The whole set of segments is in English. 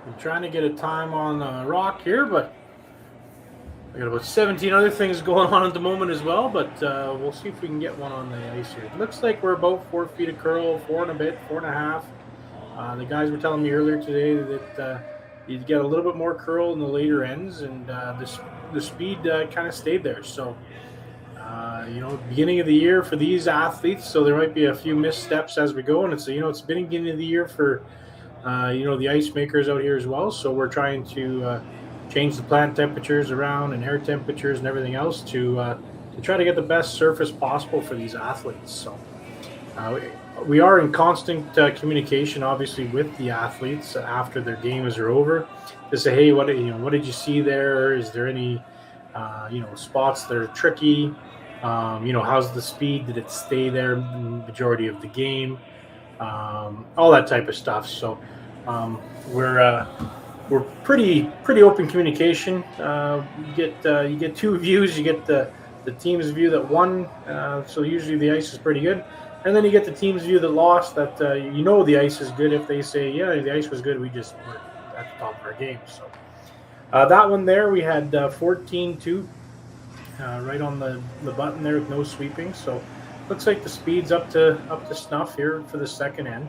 I'm trying to get a time on rock here, but I got about 17 other things going on at the moment as well, but we'll see if we can get one on the ice here. It looks like we're about 4 feet of curl, 4 and a bit, 4.5. The guys were telling me earlier today that you get a little bit more curl in the later ends, and the speed kind of stayed there. So, beginning of the year for these athletes, so there might be a few missteps as we go, and it's beginning of the year for the ice makers out here as well. So we're trying to change the plant temperatures around and air temperatures and everything else to try to get the best surface possible for these athletes. So we are in constant communication, obviously, with the athletes after their games are over to say, hey, what did you see there? Is there any spots that are tricky? How's the speed? Did it stay there the majority of the game? All that type of stuff. So we're pretty open communication. You get two views. You get the team's view that won. So usually the ice is pretty good, and then you get the team's view that lost. That the ice is good. If they say the ice was good, we're at the top of our game. So that one there we had 14-2 right on the button there with no sweeping. So looks like the speed's up to snuff here for the second end.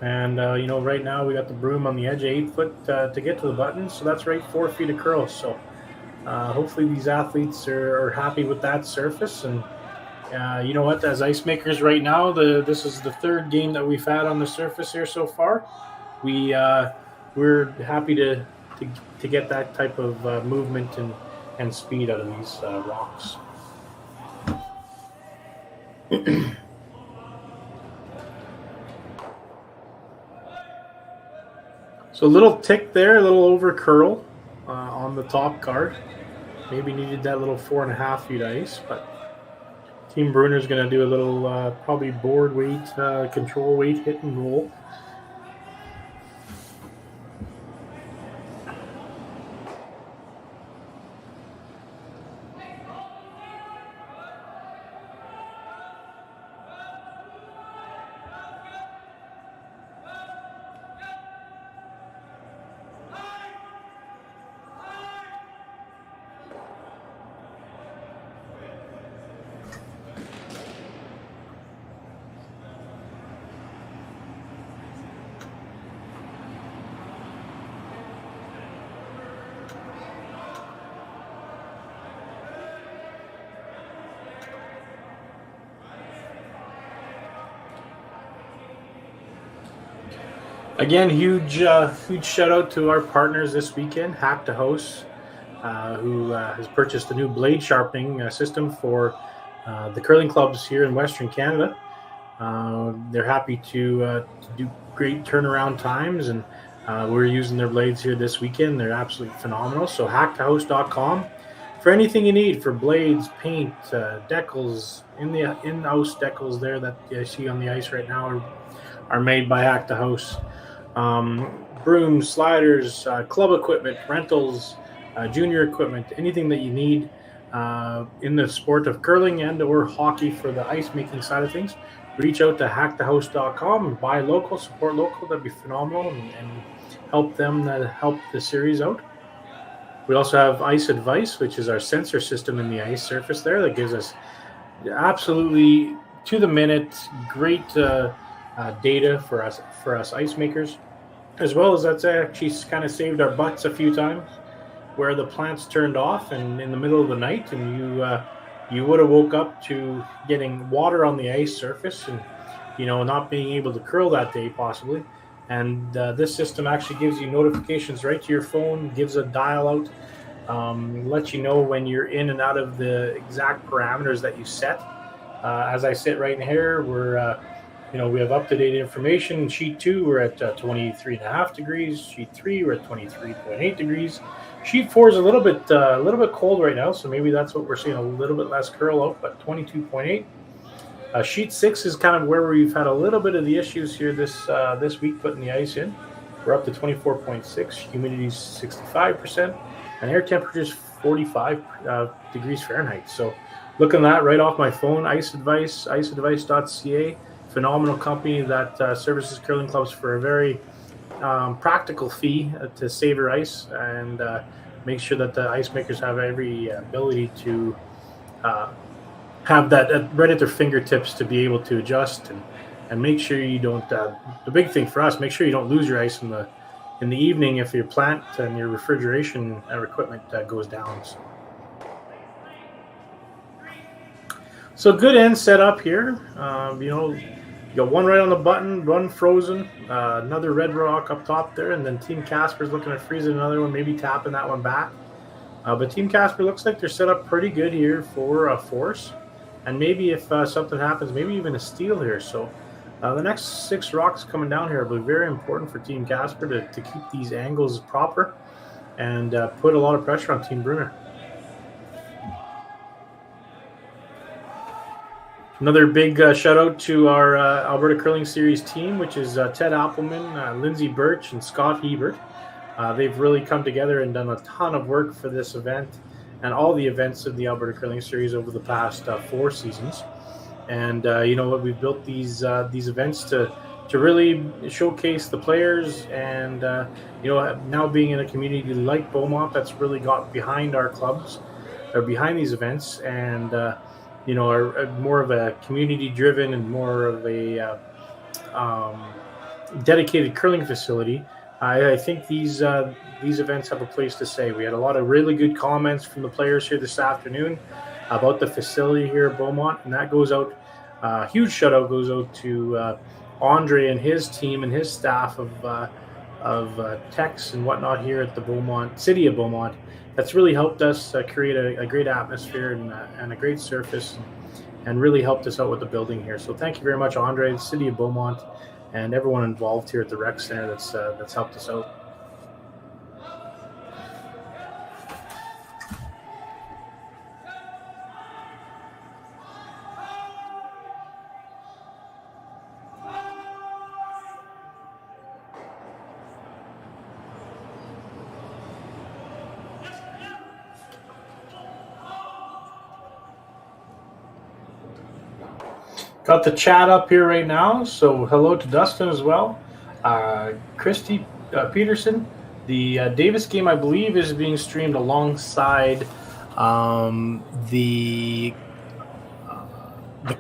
And right now we got the broom on the edge, 8 foot to get to the button, so that's right 4 feet of curl. So hopefully these athletes are happy with that surface. And you know what? As ice makers right now, this is the third game that we've had on the surface here so far. We're happy to get that type of movement and speed out of these rocks. So a little tick there, a little over curl on the top card. Maybe needed that little 4.5 feet ice, but Team Brunner's going to do a little probably board weight, control weight, hit and roll. Again, huge shout out to our partners this weekend, Hack to House, who has purchased a new blade sharpening system for the curling clubs here in Western Canada. They're happy to do great turnaround times, and we're using their blades here this weekend. They're absolutely phenomenal. So hacktohouse.com for anything you need for blades, paint, decals, in-house decals there that you see on the ice right now are made by Hack to House. Brooms, sliders, club equipment, rentals, junior equipment, anything that you need in the sport of curling and or hockey for the ice making side of things, reach out to hackthehouse.com and buy local, support local. That'd be phenomenal and help them help the series out. We also have Ice Advice, which is our sensor system in the ice surface there that gives us absolutely to the minute great data for us ice makers, as well as that's actually kind of saved our butts a few times where the plants turned off and in the middle of the night, and you would have woke up to getting water on the ice surface and not being able to curl that day possibly. And this system actually gives you notifications right to your phone, gives a dial out, lets you know when you're in and out of the exact parameters that you set. As I sit right here, we have up-to-date information. Sheet 2, we're at 23.5 degrees. Sheet 3, we're at 23.8 degrees. Sheet 4 is a little bit cold right now, so maybe that's what we're seeing, a little bit less curl out, but 22.8. Sheet 6 is kind of where we've had a little bit of the issues here this week putting the ice in. We're up to 24.6, humidity is 65%, and air temperature is 45 degrees Fahrenheit. So looking at that right off my phone, Ice Advice, iceadvice.ca. Phenomenal company that services curling clubs for a very practical fee to save your ice and make sure that the ice makers have every ability to have that right at their fingertips to be able to adjust and make sure you don't. The big thing for us, make sure you don't lose your ice in the evening if your plant and your refrigeration equipment goes down. So good end set up here. You got one right on the button, one frozen, another red rock up top there, and then Team Casper's looking at freezing another one, maybe tapping that one back. But Team Casper looks like they're set up pretty good here for a force. And maybe if something happens, maybe even a steal here. So the next 6 rocks coming down here will be very important for Team Casper to keep these angles proper and put a lot of pressure on Team Brunner. Another big shout out to our Alberta Curling Series team, which is Ted Appelman, Lindsay Birch, and Scott Hebert. They've really come together and done a ton of work for this event and all the events of the Alberta Curling Series over the past 4 seasons. And we've built these events to really showcase the players and now being in a community like Beaumont that's really got behind our clubs or behind these events and are more of a community-driven and more of a dedicated curling facility. I think these events have a place to stay. We had a lot of really good comments from the players here this afternoon about the facility here at Beaumont, and that goes out. Huge shout out goes out to Andre and his team and his staff of techs and whatnot here at the city of Beaumont. That's really helped us create a great atmosphere and a great surface and really helped us out with the building here. So thank you very much, Andre, the city of Beaumont, and everyone involved here at the rec center that's helped us out. Got the chat up here right now, so hello to Dustin as well. Christy Peterson. The Davis game, I believe, is being streamed alongside the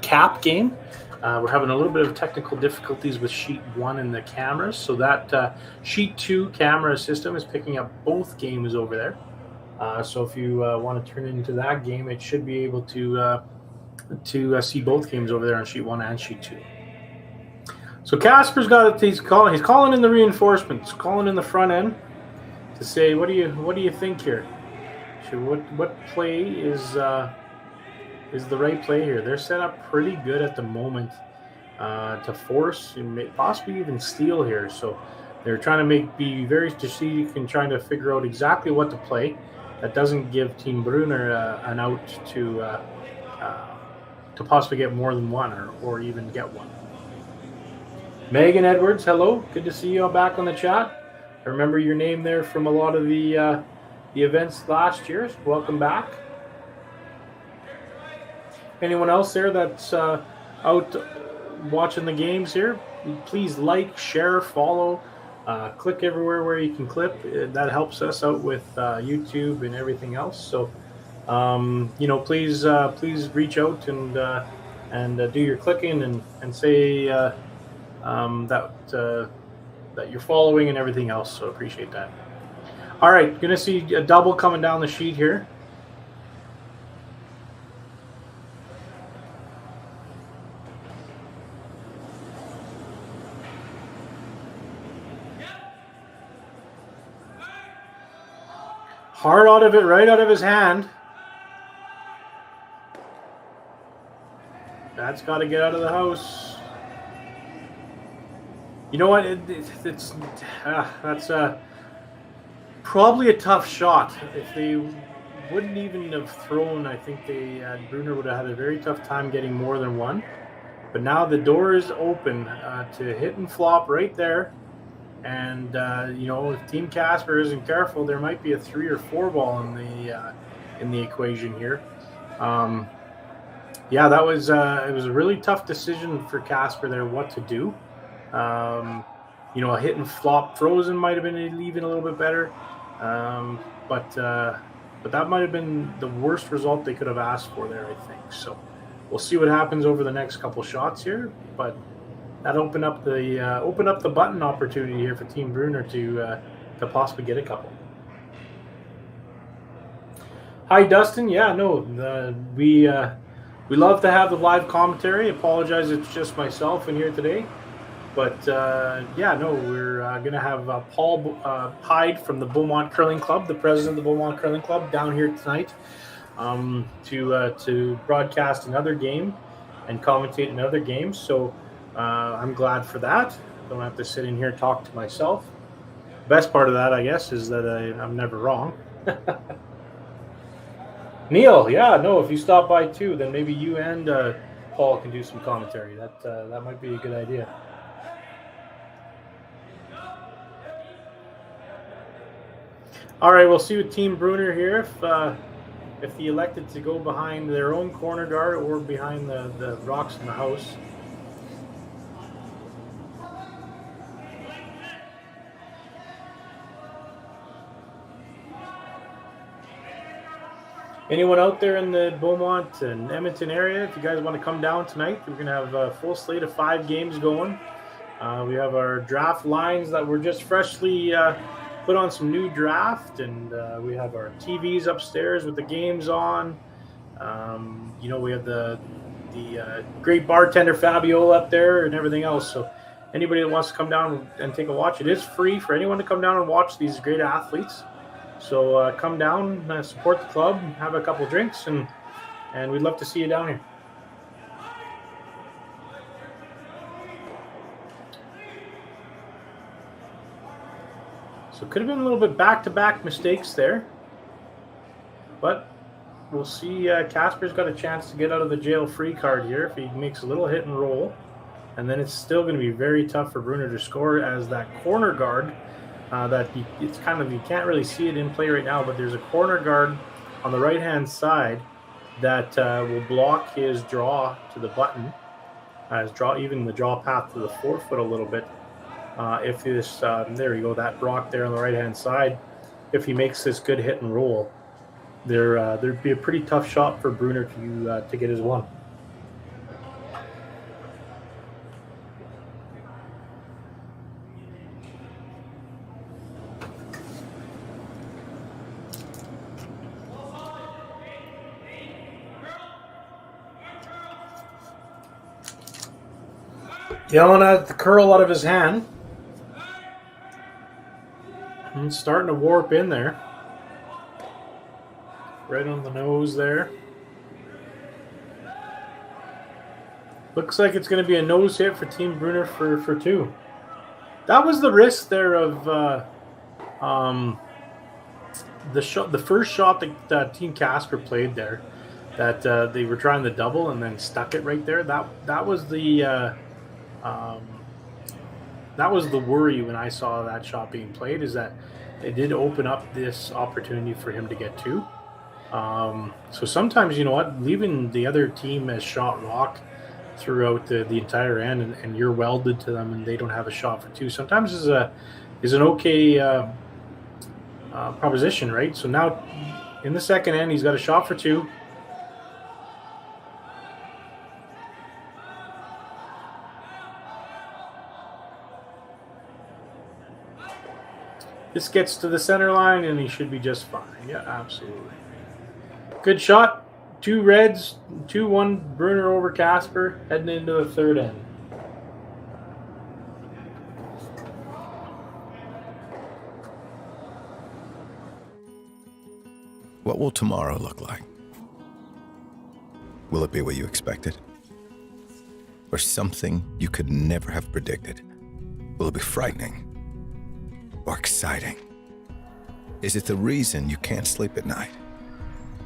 Cap game. We're having a little bit of technical difficulties with Sheet 1 and the cameras, so that Sheet 2 camera system is picking up both games over there. So if you want to turn into that game, it should be able to see both games over there on Sheet 1 and Sheet 2. So Casper's got it. He's calling in the reinforcements, calling in the front end to say, what do you think here? What play is the right play here? They're set up pretty good at the moment to force and possibly even steal here. So they're trying to be very strategic and trying to figure out exactly what to play that doesn't give Team Brunner an out to possibly get more than one or even get one. Megan Edwards, hello. Good to see you all back on the chat. I remember your name there from a lot of the events last year. Welcome back. Anyone else there that's out watching the games here, please like, share, follow, click everywhere where you can clip. That helps us out with YouTube and everything else. So please reach out and do your clicking and say that you're following and everything else. So appreciate that. All right, gonna see a double coming down the sheet here. Hard out of it, right out of his hand. That's got to get out of the house. You know what? That's probably a tough shot. If they wouldn't even have thrown, I think Brunner would have had a very tough time getting more than one. But now the door is open to hit and flop right there. And if Team Casper isn't careful, there might be a 3 or 4 ball in the equation here. That was it was a really tough decision for Casper there what to do. a hit and flop frozen might have been even a little bit better. But that might have been the worst result they could have asked for there, I think. So we'll see what happens over the next couple shots here. But that opened up the button opportunity here for Team Brunner to possibly get a couple. Hi, Dustin. Yeah, no, we love to have the live commentary. Apologize, it's just myself in here today. But we're going to have Paul Hyde from the Beaumont Curling Club, the president of the Beaumont Curling Club, down here tonight to broadcast another game and commentate another game. So I'm glad for that. Don't have to sit in here and talk to myself. Best part of that, I guess, is that I'm never wrong. Neil, if you stop by too, then maybe you and Paul can do some commentary. That might be a good idea. All right, we'll see with Team Brunner here if they elected to go behind their own corner guard or behind the rocks in the house. Anyone out there in the Beaumont and Edmonton area, if you guys want to come down tonight, we're going to have a full slate of 5 games going. We have our draft lines that were just freshly put on some new draft, and we have our TVs upstairs with the games on. We have the great bartender Fabiola up there and everything else. So anybody that wants to come down and take a watch, it is free for anyone to come down and watch these great athletes. So come down, support the club, have a couple drinks, and we'd love to see you down here. So it could have been a little bit back-to-back mistakes there. But we'll see. Casper's got a chance to get out of the jail-free card here if he makes a little hit and roll. And then it's still going to be very tough for Brunner to score as that corner guard. You can't really see it in play right now, but there's a corner guard on the right-hand side that will block his draw to the button, even the draw path to the forefoot a little bit. If this, there you go, that rock there on the right-hand side, if he makes this good hit and roll, there'd be a pretty tough shot for Brunner to get his one. Yelling at the curl out of his hand. And starting to warp in there. Right on the nose there. Looks like it's going to be a nose hit for Team Brunner for 2. That was the risk there of the first shot that Team Casper played there. That they were trying to double and then stuck it right there. That was the worry when I saw that shot being played, is that it did open up this opportunity for him to get 2. So sometimes, leaving the other team as shot rock throughout the entire end and you're welded to them and they don't have a shot for 2 sometimes is an okay proposition, right? So now in the second end, he's got a shot for 2. This gets to the center line, and he should be just fine. Yeah, absolutely. Good shot. 2 reds, 2-1 Brunner over Casper, heading into the third end. What will tomorrow look like? Will it be what you expected? Or something you could never have predicted? Will it be frightening? Or exciting? Is it the reason you can't sleep at night?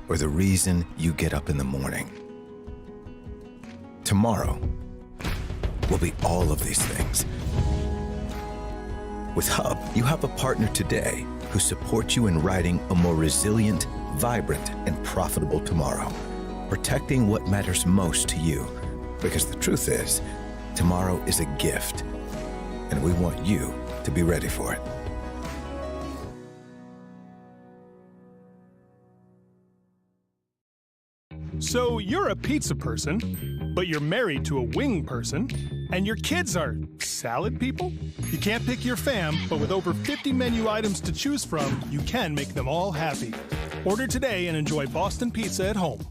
Or the reason you get up in the morning? Tomorrow will be all of these things. With Hub, you have a partner today who supports you in writing a more resilient, vibrant, and profitable tomorrow, protecting what matters most to you. Because the truth is, tomorrow is a gift, and we want you to be ready for it. So you're a pizza person, but you're married to a wing person, and your kids are salad people? You can't pick your fam, but with over 50 menu items to choose from, you can make them all happy. Order today and enjoy Boston Pizza at home.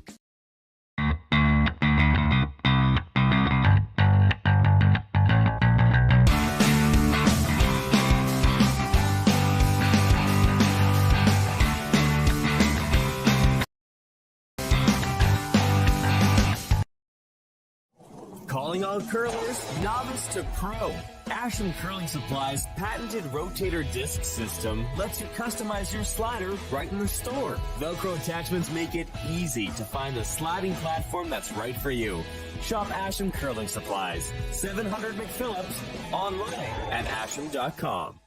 Calling all curlers, novice to pro. Ashland Curling Supply's patented rotator disc system lets you customize your slider right in the store. Velcro attachments make it easy to find the sliding platform that's right for you. Shop Ashland Curling Supplies, 700 McPhillips, online at ashland.com.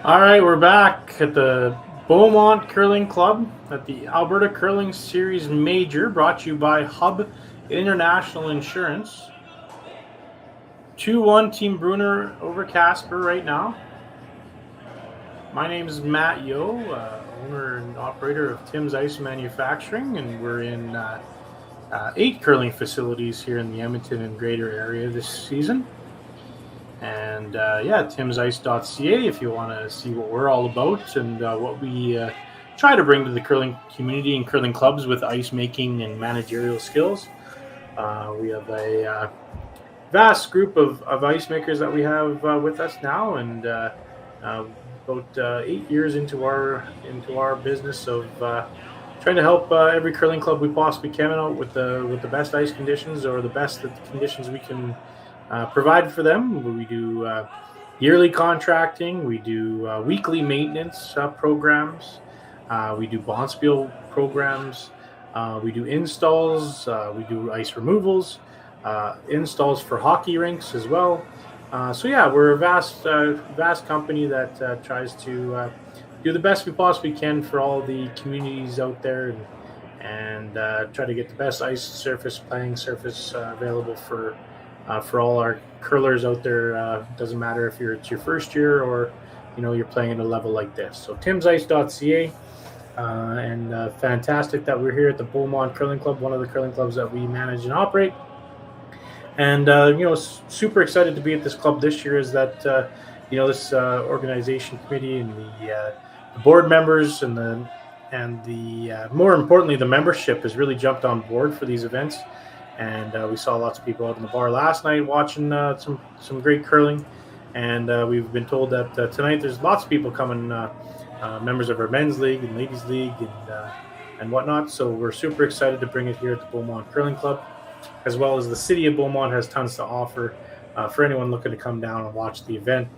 All right, we're back at the Beaumont Curling Club at the Alberta Curling Series Major, brought to you by Hub International Insurance. 2-1 Team Brunner over Casper right now. My name is Matt Yo, owner and operator of Tim's Ice Manufacturing, and we're in 8 curling facilities here in the Edmonton and greater area this season. And timsice.ca if you want to see what we're all about and what we try to bring to the curling community and curling clubs with ice making and managerial skills. We have a vast group of ice makers that we have with us now, and about 8 years into our business of trying to help every curling club we possibly can out with the best ice conditions or the best conditions we can provide for them. We do yearly contracting. We do weekly maintenance programs. We do bonspiel programs. We do installs. We do ice removals, installs for hockey rinks as well. We're a vast company that tries to do the best we possibly can for all the communities out there, and try to get the best ice surface, playing surface available for all our curlers out there. Doesn't matter if it's your first year or you're playing at a level like this. So timsice.ca, and fantastic that we're here at the Beaumont Curling Club, one of the curling clubs that we manage and operate. And super excited to be at this club this year. Is that this organization committee and the board members and the more importantly the membership has really jumped on board for these events. And we saw lots of people out in the bar last night watching some great curling. And we've been told that tonight there's lots of people coming, members of our men's league and ladies league and whatnot. So we're super excited to bring it here at the Beaumont Curling Club, as well as the city of Beaumont has tons to offer for anyone looking to come down and watch the event.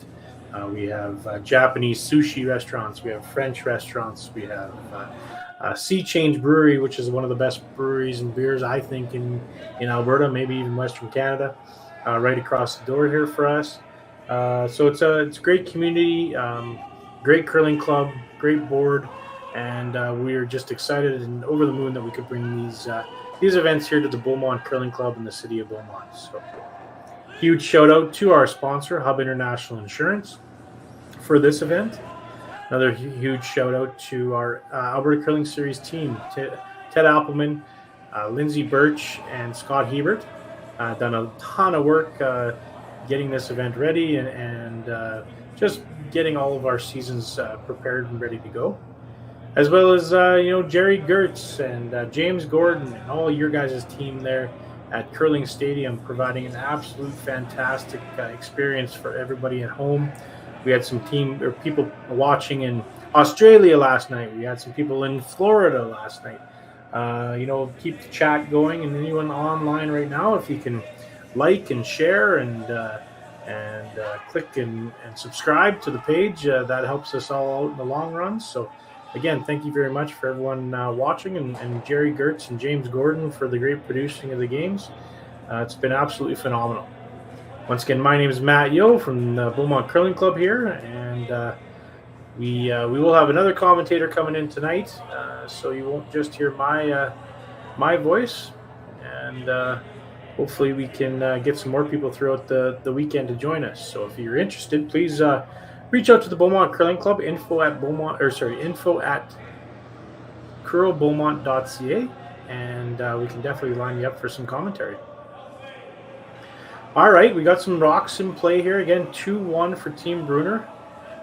We have Japanese sushi restaurants. We have French restaurants. We have Sea Change Brewery, which is one of the best breweries and beers, I think, in Alberta, maybe even Western Canada, right across the door here for us. So it's a great community, great curling club, great board, and we are just excited and over the moon that we could bring these events here to the Beaumont Curling Club in the city of Beaumont. So huge shout out to our sponsor, Hub International Insurance, for this event. Another huge shout out to our Alberta Curling Series team, Ted Appelman, Lindsay Birch, and Scott Hebert. Done a ton of work getting this event ready and just getting all of our seasons prepared and ready to go. As well as, Jerry Gertz and James Gordon and all your guys' team there at Curling Stadium, providing an absolute fantastic experience for everybody at home. We had some people watching in Australia last night. We had some people in Florida last night. Keep the chat going, and anyone online right now, if you can like and share and click and subscribe to the page, that helps us all out in the long run. So again, thank you very much for everyone watching, and Jerry Gertz and James Gordon for the great producing of the games. It's been absolutely phenomenal. Once again, my name is Matt Yo from the Beaumont Curling Club here, and we will have another commentator coming in tonight, so you won't just hear my voice. And hopefully we can get some more people throughout the weekend to join us. So if you're interested, please reach out to the Beaumont Curling Club, info at curlbeaumont.ca, and we can definitely line you up for some commentary. All right, we got some rocks in play here. Again, 2-1 for Team Brunner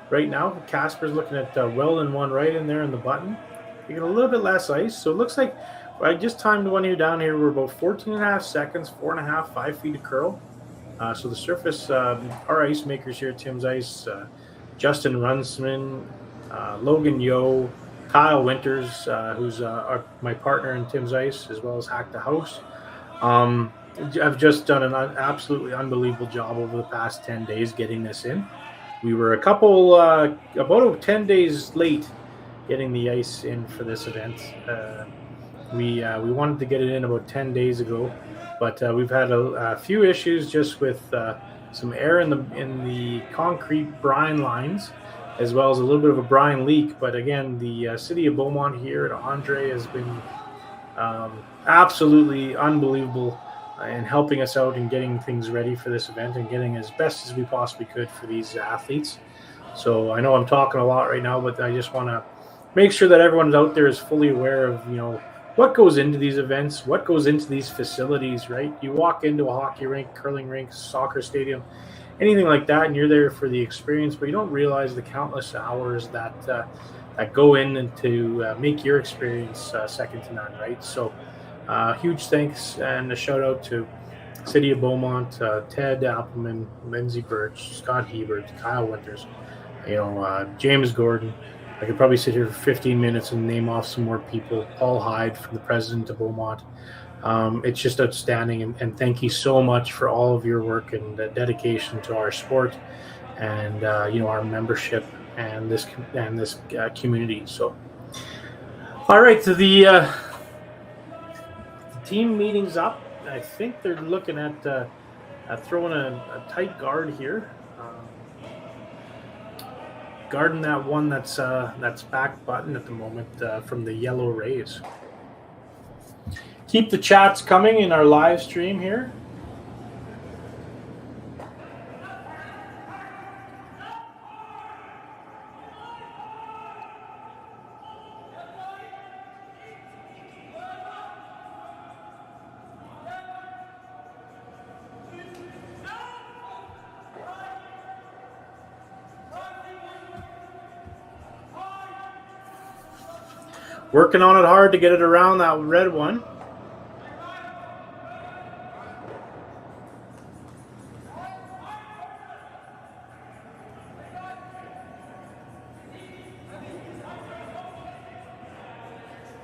right now. Casper's looking at well and one right in there in the button. You get a little bit less ice, so it looks like I just timed one here down here. We're about 14.5 seconds, 4.5, 5 feet to curl. So the surface, our ice makers here at Tim's Ice, Justin Runsman, Logan Yo, Kyle Winters, who's my partner in Tim's Ice, as well as Hack the House. I've just done an absolutely unbelievable job over the past 10 days getting this in. We were about 10 days late getting the ice in for this event. We wanted to get it in about 10 days ago, but we've had a few issues just with some air in the concrete brine lines, as well as a little bit of a brine leak. But again, the city of Beaumont here at Andre has been absolutely unbelievable in helping us out and getting things ready for this event and getting as best as we possibly could for these athletes. So I know I'm talking a lot right now, but I just want to make sure that everyone out there is fully aware of, what goes into these events, what goes into these facilities, right? You walk into a hockey rink, curling rink, soccer stadium, anything like that, and you're there for the experience, but you don't realize the countless hours that go in and to make your experience second to none, right? So huge thanks and a shout out to City of Beaumont, Ted Appleman, Lindsay Birch, Scott Hebert, Kyle Winters, James Gordon. I could probably sit here for 15 minutes and name off some more people. Paul Hyde, from the president of Beaumont. It's just outstanding, and thank you so much for all of your work and dedication to our sport and our membership and this community. So, all right, so the team meeting's up. I think they're looking at throwing a tight guard here. Guarding that one that's back button at the moment from the Yellow Rays. Keep the chats coming in our live stream here. Working on it hard to get it around that red one.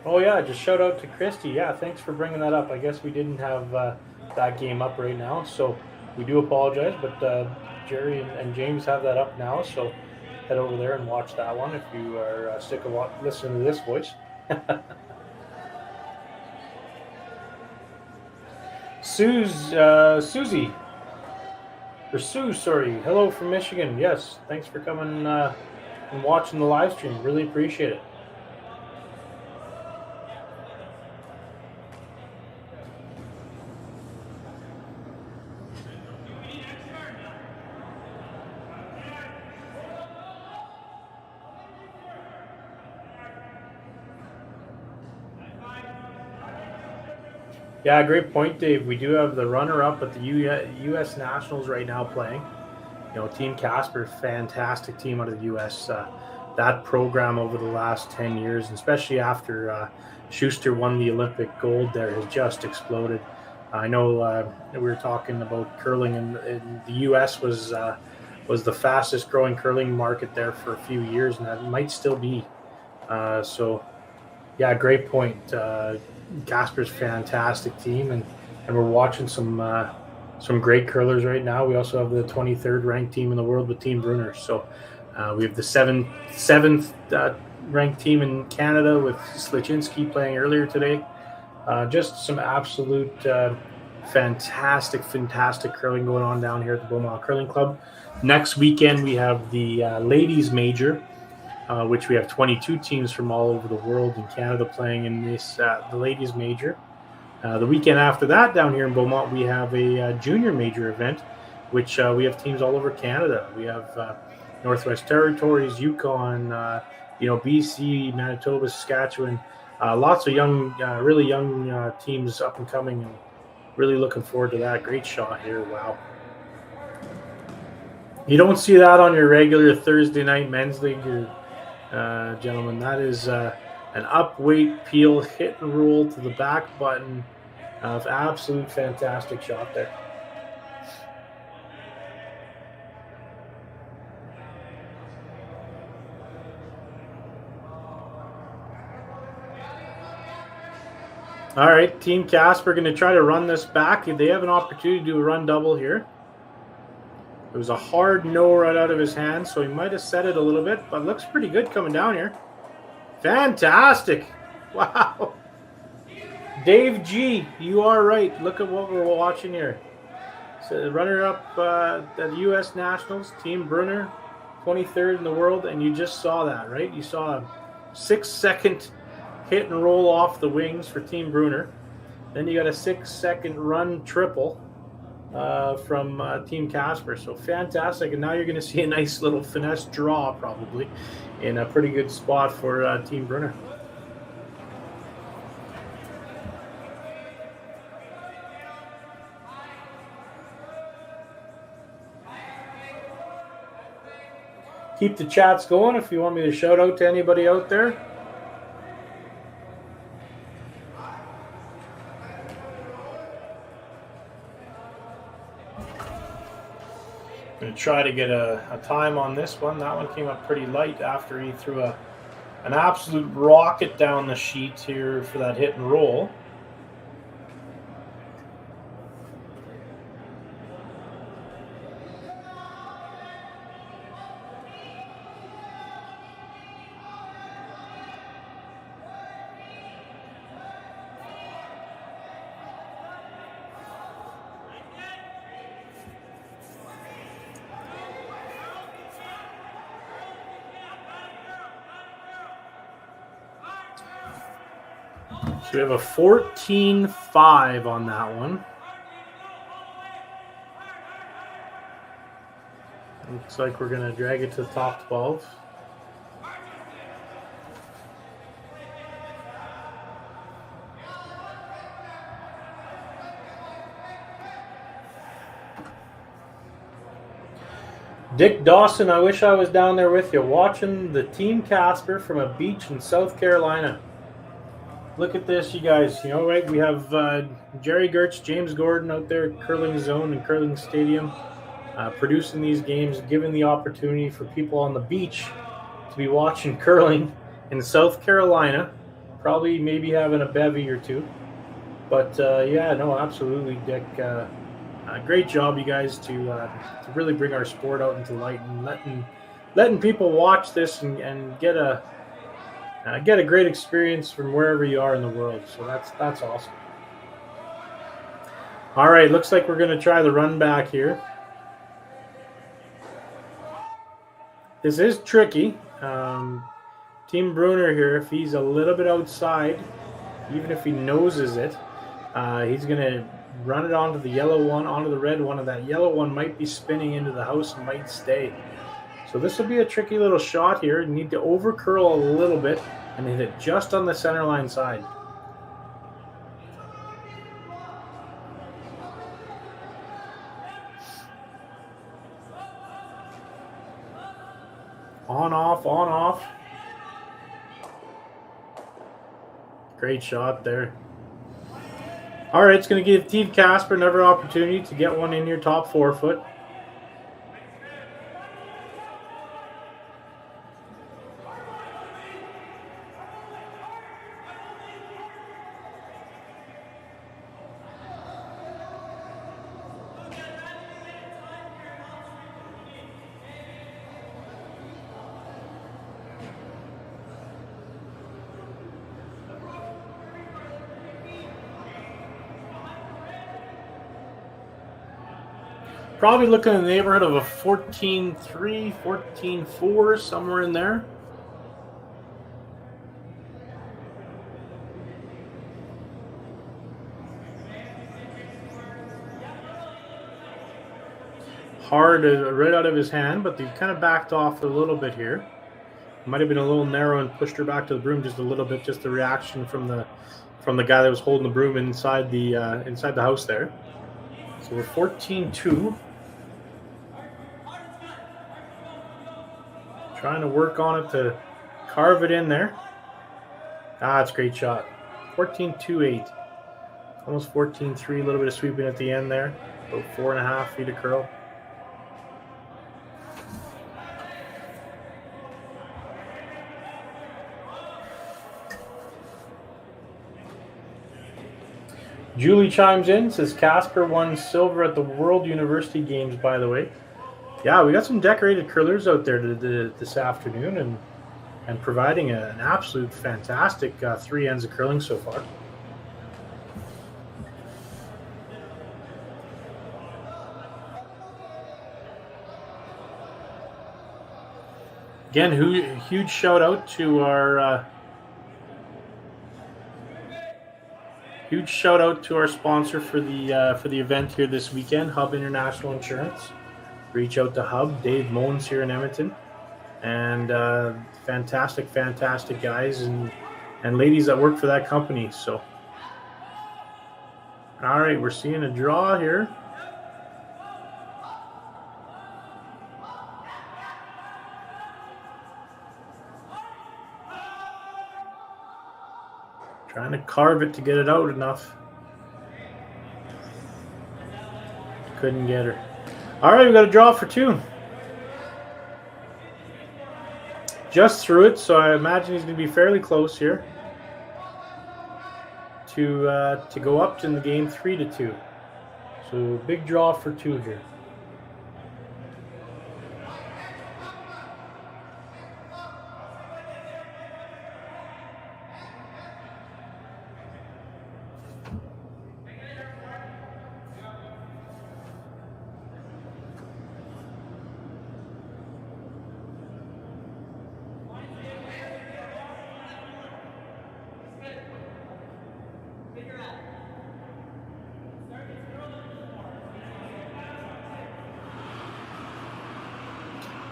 Oh yeah, just shout out to Christy. Yeah, thanks for bringing that up. I guess we didn't have that game up right now, so we do apologize, but Jerry and James have that up now, so head over there and watch that one if you are sick of listening to this voice. Susie, or Sue, sorry. Hello from Michigan. Yes, thanks for coming and watching the live stream. Really appreciate it. Yeah, great point, Dave. We do have the runner-up at the U.S. Nationals right now playing. Team Casper, fantastic team out of the U.S. That program over the last 10 years, especially after Schuster won the Olympic gold there, has just exploded. I know we were talking about curling, and the U.S. was the fastest growing curling market there for a few years, and that might still be. So, yeah, great point. Casper's fantastic team, and we're watching some great curlers right now. We also have the 23rd ranked team in the world with Team Brunner. So we have the seventh ranked team in Canada with Slichinski playing earlier today. Just some absolute fantastic curling going on down here at the Beaumont Curling Club. Next weekend we have the ladies major, which we have 22 teams from all over the world in Canada playing in this the ladies major. The weekend after that, down here in Beaumont, we have a junior major event, which we have teams all over Canada. We have Northwest Territories, Yukon, BC, Manitoba, Saskatchewan. Lots of young, really young teams up and coming, and really looking forward to that. Great shot here. Wow. You don't see that on your regular Thursday night men's league, gentlemen. That is an up-weight peel, hit and roll to the back button. Absolute fantastic shot there. All right, Team Casper going to try to run this back. They have an opportunity to do a run double here. It was a hard no right out of his hand, so he might have set it a little bit, but looks pretty good coming down here. Fantastic. Wow. Dave G, you are right. Look at what we're watching here. So the runner-up at the U.S. Nationals, Team Brunner, 23rd in the world, and you just saw that, right? You saw a 6-second hit and roll off the wings for Team Brunner. Then you got a 6-second run triple from Team Casper. So fantastic. And now you're going to see a nice little finesse draw probably in a pretty good spot for Team Brunner. Keep the chats going if you want me to shout out to anybody out there. Going to try to get a time on this one. That one came up pretty light after he threw an absolute rocket down the sheet here for that hit and roll. So we have a 14-5 on that one. Looks like we're going to drag it to the top 12. Dick Dawson, I wish I was down there with you watching the Team Casper from a beach in South Carolina. Look at this, you guys. You know, right? We have Jerry Gertz, James Gordon out there at Curling Zone and Curling Stadium producing these games, giving the opportunity for people on the beach to be watching curling in South Carolina, probably maybe having a bevy or two. But, yeah, no, absolutely, Dick. Great job, you guys, to really bring our sport out into light and letting people watch this and get a great experience from wherever you are in the world. So that's awesome. All right, looks like we're going to try the run back here. This is tricky. Team Brunner here, if he's a little bit outside, even if he noses it, he's going to run it onto the yellow one, onto the red one, and that yellow one might be spinning into the house and might stay. So this will be a tricky little shot here. You need to over curl a little bit and hit it just on the center line side. On, off, on, off. Great shot there. All right, it's going to give Team Casper another opportunity to get one in your top 4 foot. Probably looking in the neighborhood of a 14-3, 14-4, somewhere in there. hard right out of his hand, but they kind of backed off a little bit here. Might have been a little narrow and pushed her back to the broom just a little bit. Just the reaction from the guy that was holding the broom inside the house there. So we're 14-2. Trying to work on it to carve it in there. That's a great shot. 14-2-8. Almost 14-3. A little bit of sweeping at the end there. About 4.5 feet of curl. Julie chimes in, says Casper won silver at the World University Games, by the way. Yeah, we got some decorated curlers out there this afternoon and providing an absolute fantastic 3 ends of curling so far. Again, huge shout out to our sponsor for the event here this weekend, Hub International Insurance. Reach out to Hub, Dave Moens here in Edmonton, and fantastic guys and ladies that work for that company. So, all right, we're seeing a draw here. Trying to carve it to get it out enough. Couldn't get her. All right, we got a draw for 2. Just through it, so I imagine he's going to be fairly close here to go up in the game 3-2. So big draw for 2 here.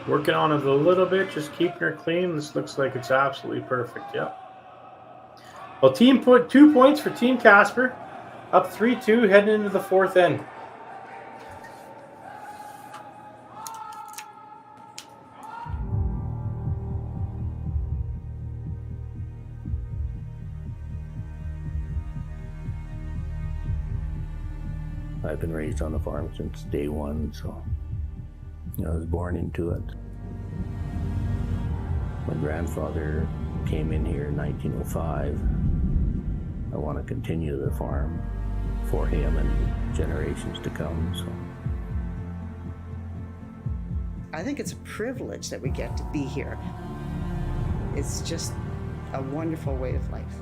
Working on it a little bit, just keeping her clean. This looks like it's absolutely perfect. Yeah. Well, team put 2 points for Team Casper, up 3-2, heading into the 4th end. I've been raised on the farm since day one, so I was born into it. My grandfather came in here in 1905. I want to continue the farm for him and generations to come. So I think it's a privilege that we get to be here. It's just a wonderful way of life.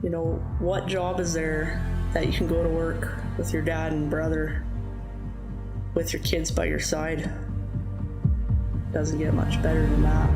You know, what job is there that you can go to work with your dad and brother, with your kids by your side? Doesn't get much better than that.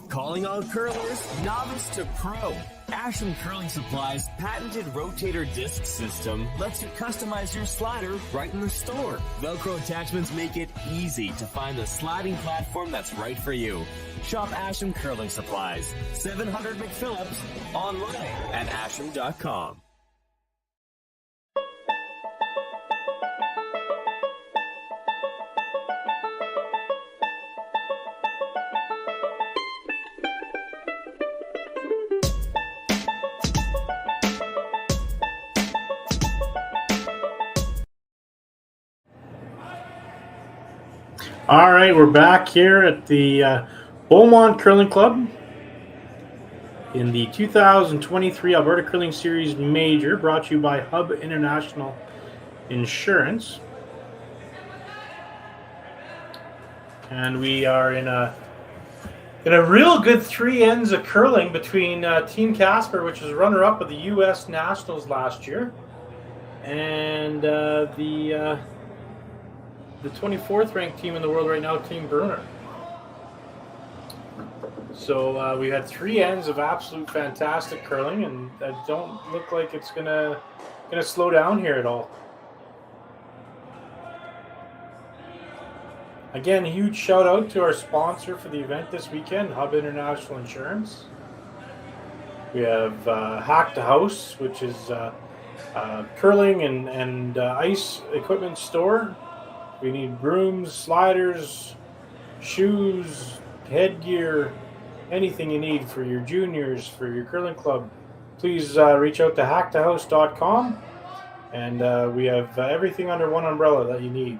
Calling all curlers, novice to pro. Asham Curling Supply's patented rotator disc system lets you customize your slider right in the store. Velcro attachments make it easy to find the sliding platform that's right for you. Shop Asham Curling Supplies, 700 McPhillips, online at asham.com. All right, we're back here at the Beaumont Curling Club in the 2023 Alberta Curling Series Major, brought to you by Hub International Insurance. And we are in a real good 3 ends of curling between Team Casper, which was runner-up at the U.S. Nationals last year, and the 24th ranked team in the world right now, Team Brunner. So we had 3 ends of absolute fantastic curling, and it don't look like it's gonna slow down here at all. Again, huge shout out to our sponsor for the event this weekend, Hub International Insurance. We have Hack the House, which is curling and ice equipment store. We need brooms, sliders, shoes, headgear, anything you need for your juniors, for your curling club. Please reach out to hackthehouse.com, and we have everything under one umbrella that you need.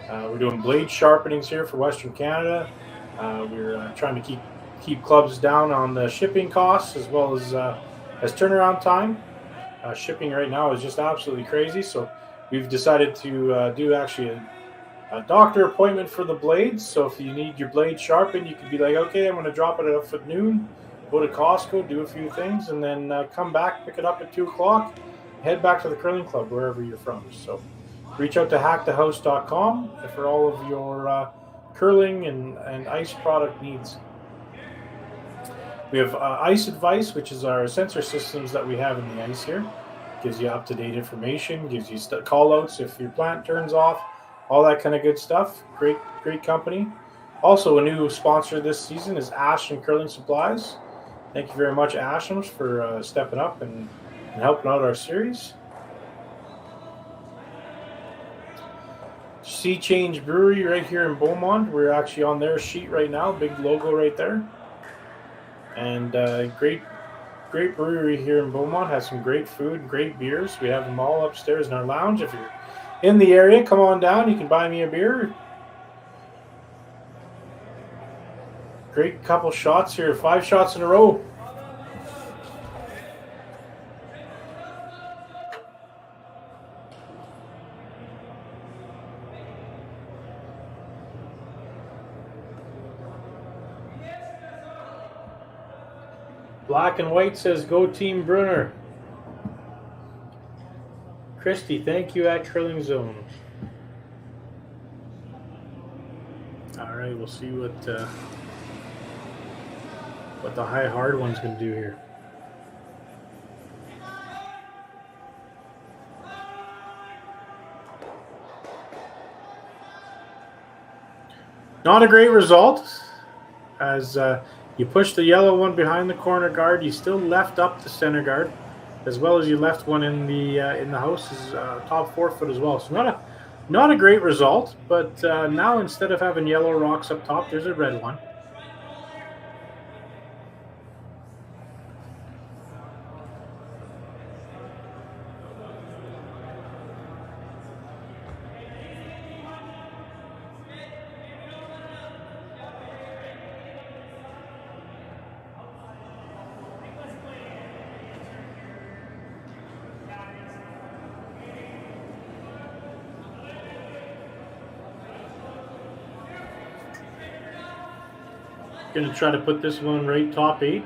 We're doing blade sharpenings here for Western Canada. We're trying to keep clubs down on the shipping costs as well as turnaround time. Shipping right now is just absolutely crazy, so we've decided to do actually a doctor appointment for the blades. So if you need your blade sharpened, you could be like, okay, I'm going to drop it off at noon, go to Costco, do a few things, and then come back, pick it up at 2 o'clock, head back to the curling club wherever you're from. So reach out to hackthehouse.com for all of your curling and ice product needs. We have Ice Advice, which is our sensor systems that we have in the ice here. Gives you up-to-date information, gives you call-outs if your plant turns off, all that kind of good stuff. Great company. Also, a new sponsor this season is Asham Curling Supplies. Thank you very much, Ashams, for stepping up and helping out our series. Sea Change Brewery right here in Beaumont. We're actually on their sheet right now. Big logo right there. And great brewery here in Beaumont. Has some great food, great beers. We have them all upstairs in our lounge. If you're in the area, come on down. You can buy me a beer. Great couple shots here. 5 shots in a row. Black and White says, go Team Brunner. Christy, thank you at Curling Zone. All right, we'll see what the high hard one's going to do here. Not a great result, as you pushed the yellow one behind the corner guard. You still left up the center guard, as well as you left one in the house's top 4 foot as well. So not a great result, but now instead of having yellow rocks up top, there's a red one. Going to try to put this one right top 8.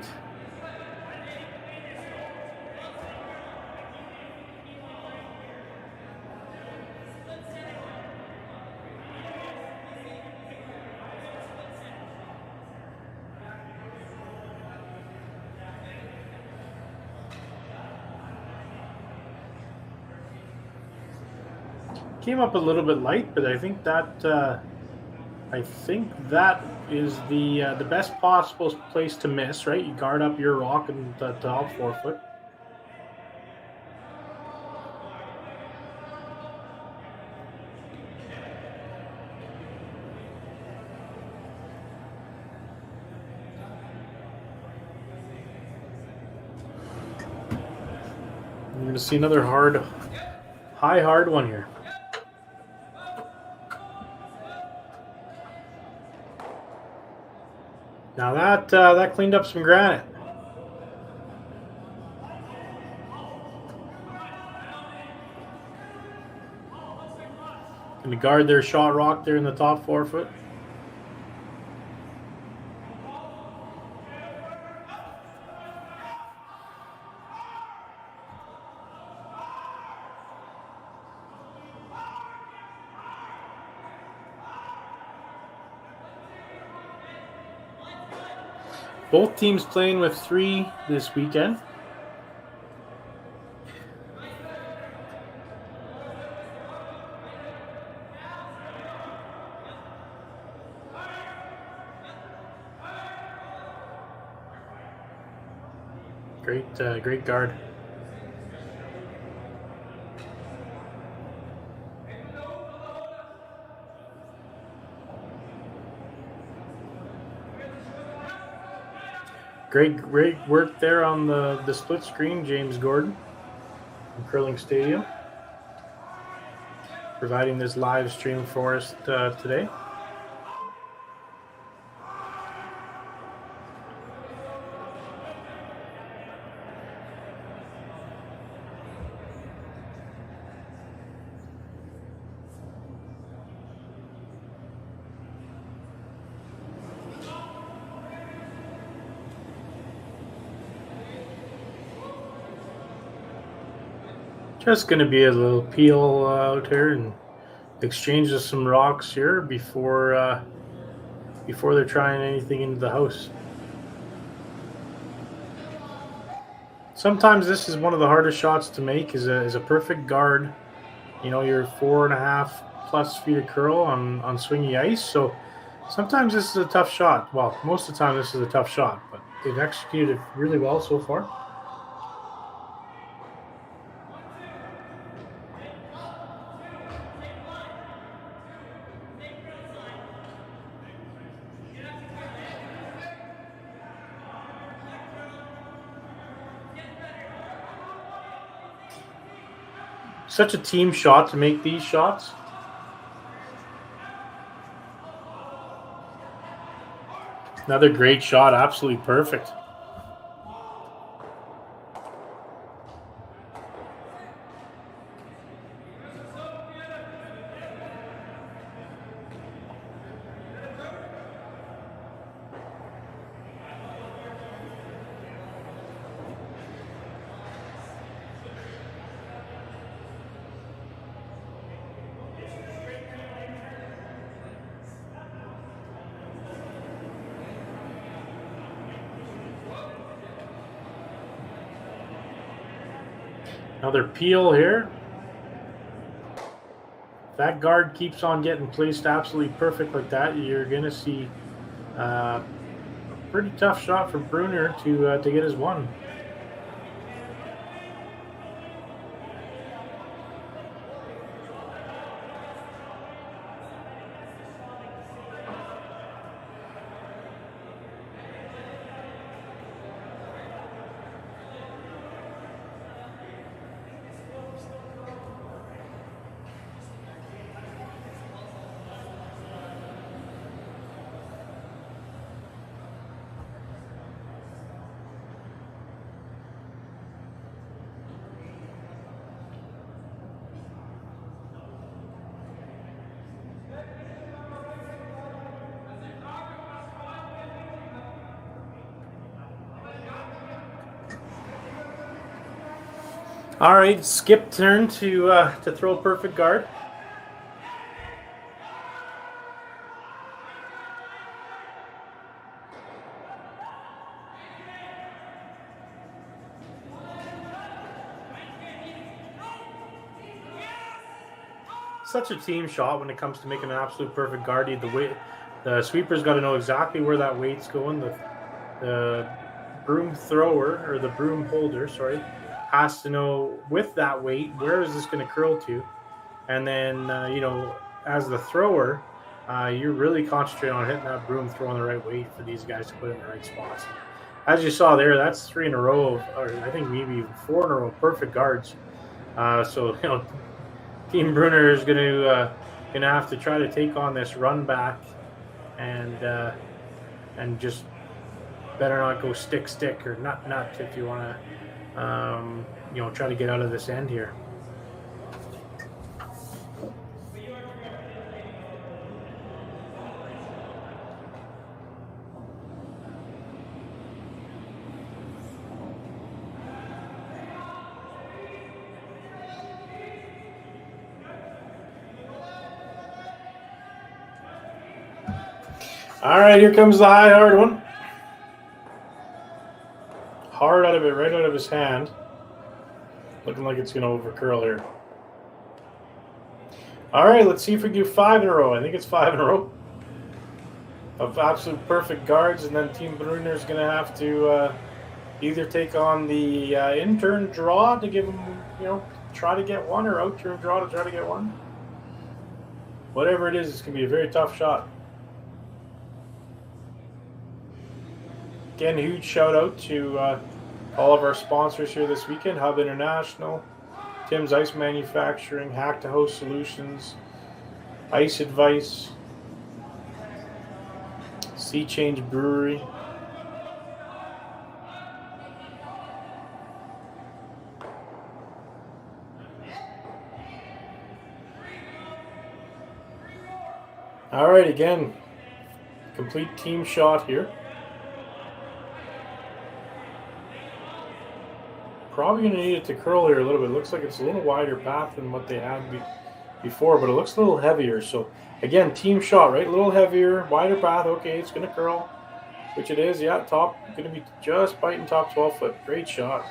Came up a little bit light, but I think that is the best possible place to miss, right? You guard up your rock in the top 4 foot. You're going to see another high hard one here. Now that cleaned up some granite. Going to guard their shot rock there in the top 4 foot. Both teams playing with 3 this weekend. Great guard. Great work there on the split screen, James Gordon from Curling Stadium, providing this live stream for us today. Just going to be a little peel out here and exchange some rocks here before they're trying anything into the house. Sometimes this is one of the hardest shots to make is a perfect guard. You know, you're 4.5 plus feet of curl on swingy ice. So sometimes this is a tough shot. Well, most of the time this is a tough shot, but they've executed it really well so far. Such a team shot to make these shots. Another great shot, absolutely perfect. Another peel here. If that guard keeps on getting placed absolutely perfect like that, you're going to see a pretty tough shot for Brunner to get his one. All right, skip turn to throw a perfect guard. Such a team shot when it comes to making an absolute perfect guard. The sweeper's got to know exactly where that weight's going. The broom thrower, or the broom holder, sorry, has to know with that weight, where is this going to curl to? And then, as the thrower, you're really concentrating on hitting that broom, throwing the right weight for these guys to put in the right spots. As you saw there, that's 3 in a row, or I think maybe even 4 in a row, perfect guards. So, Team Brunner is going to have to try to take on this run back and just better not go stick, or nut, if you want to. Try to get out of this end here. All right, here comes the high hard one. of it right out of his hand. Looking like it's going to over curl here. All right, let's see if we can do 5 in a row. I think it's 5 in a row of absolute perfect guards, and then Team Brunner is going to have to either take on the in-turn draw to give him, try to get one, or out-turn draw to try to get one. Whatever it is, it's going to be a very tough shot. Again, huge shout out to all of our sponsors here this weekend: Hub International, Tim's Ice Manufacturing, Hack to Host Solutions, Ice Advice, Sea Change Brewery. All right, again, complete team shot here. Probably going to need it to curl here a little bit. It looks like it's a little wider path than what they had before, but it looks a little heavier. So again, team shot, right? A little heavier, wider path. Okay, it's going to curl, which it is. Yeah, top going to be just biting top 12 foot. Great shot.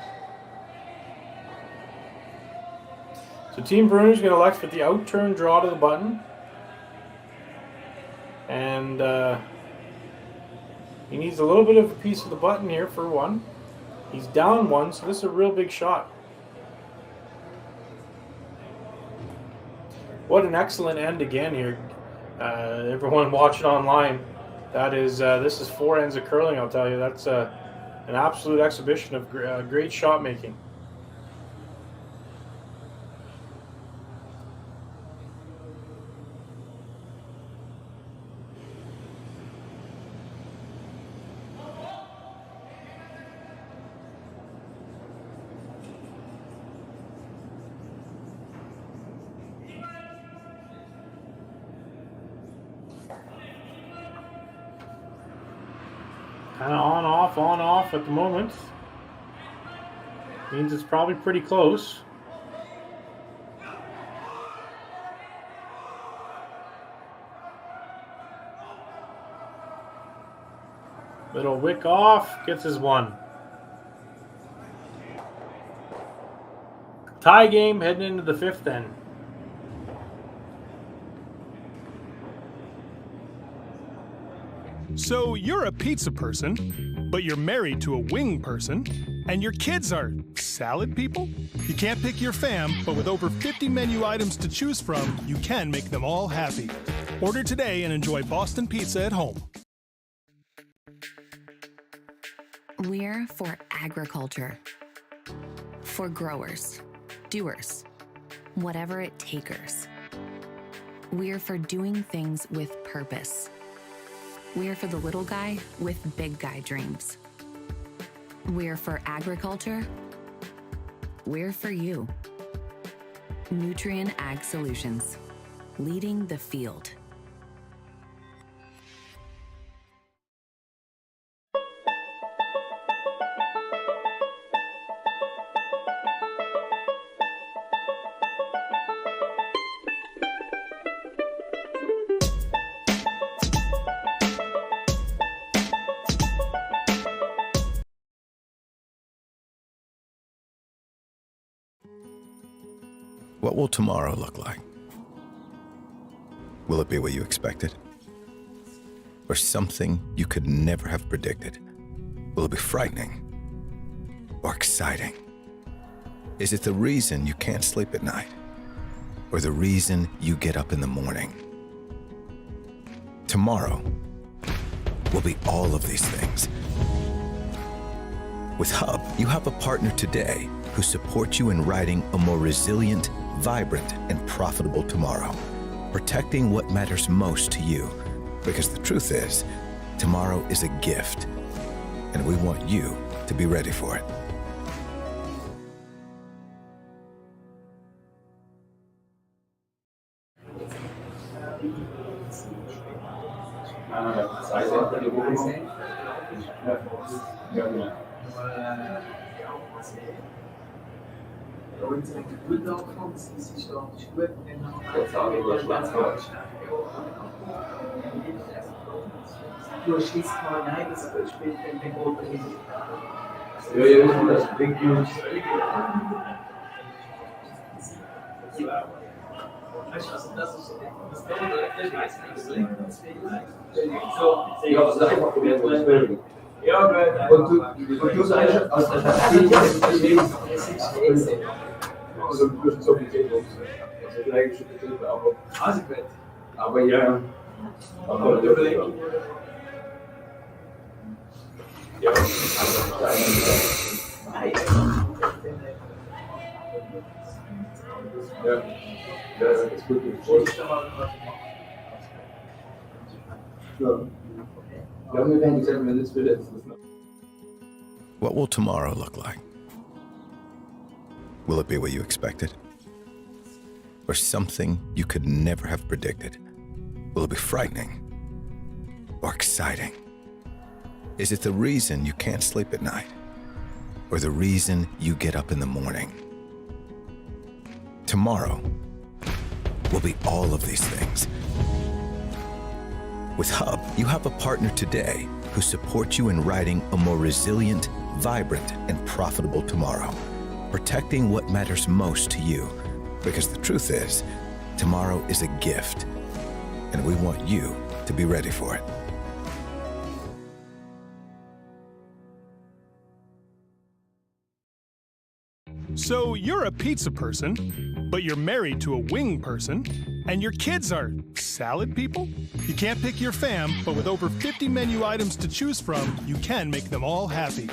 So Team Brunner is going to elect for the out turn draw to the button. And he needs a little bit of a piece of the button here for one. He's down one, so this is a real big shot. What an excellent end again here. Everyone watching online, that is, this is 4 ends of curling, I'll tell you. That's an absolute exhibition of great shot making. Kind of on off at the moment. Means it's probably pretty close. Little wick off, gets his one. Tie game heading into the 5th then. So you're a pizza person, but you're married to a wing person, and your kids are salad people? You can't pick your fam, but with over 50 menu items to choose from, you can make them all happy. Order today and enjoy Boston Pizza at home. We're for agriculture. For growers, doers, whatever it takers. We're for doing things with purpose. We're for the little guy with big guy dreams. We're for agriculture. We're for you. Nutrien Ag Solutions, leading the field. What will tomorrow look like? Will it be what you expected? Or something you could never have predicted? Will it be frightening? Or exciting? Is it the reason you can't sleep at night? Or the reason you get up in the morning? Tomorrow will be all of these things. With Hub, you have a partner today who supports you in writing a more resilient, vibrant, and profitable tomorrow, protecting what matters most to you. Because the truth is, tomorrow is a gift, and we want you to be ready for it. What will tomorrow look like? Will it be what you expected? Or something you could never have predicted? Will it be frightening? Or exciting? Is it the reason you can't sleep at night? Or the reason you get up in the morning? Tomorrow will be all of these things. With Hub, you have a partner today who supports you in writing a more resilient, vibrant, and profitable tomorrow, protecting what matters most to you. Because the truth is, tomorrow is a gift, and we want you to be ready for it. So you're a pizza person, but you're married to a wing person, and your kids are salad people? You can't pick your fam, but with over 50 menu items to choose from, you can make them all happy.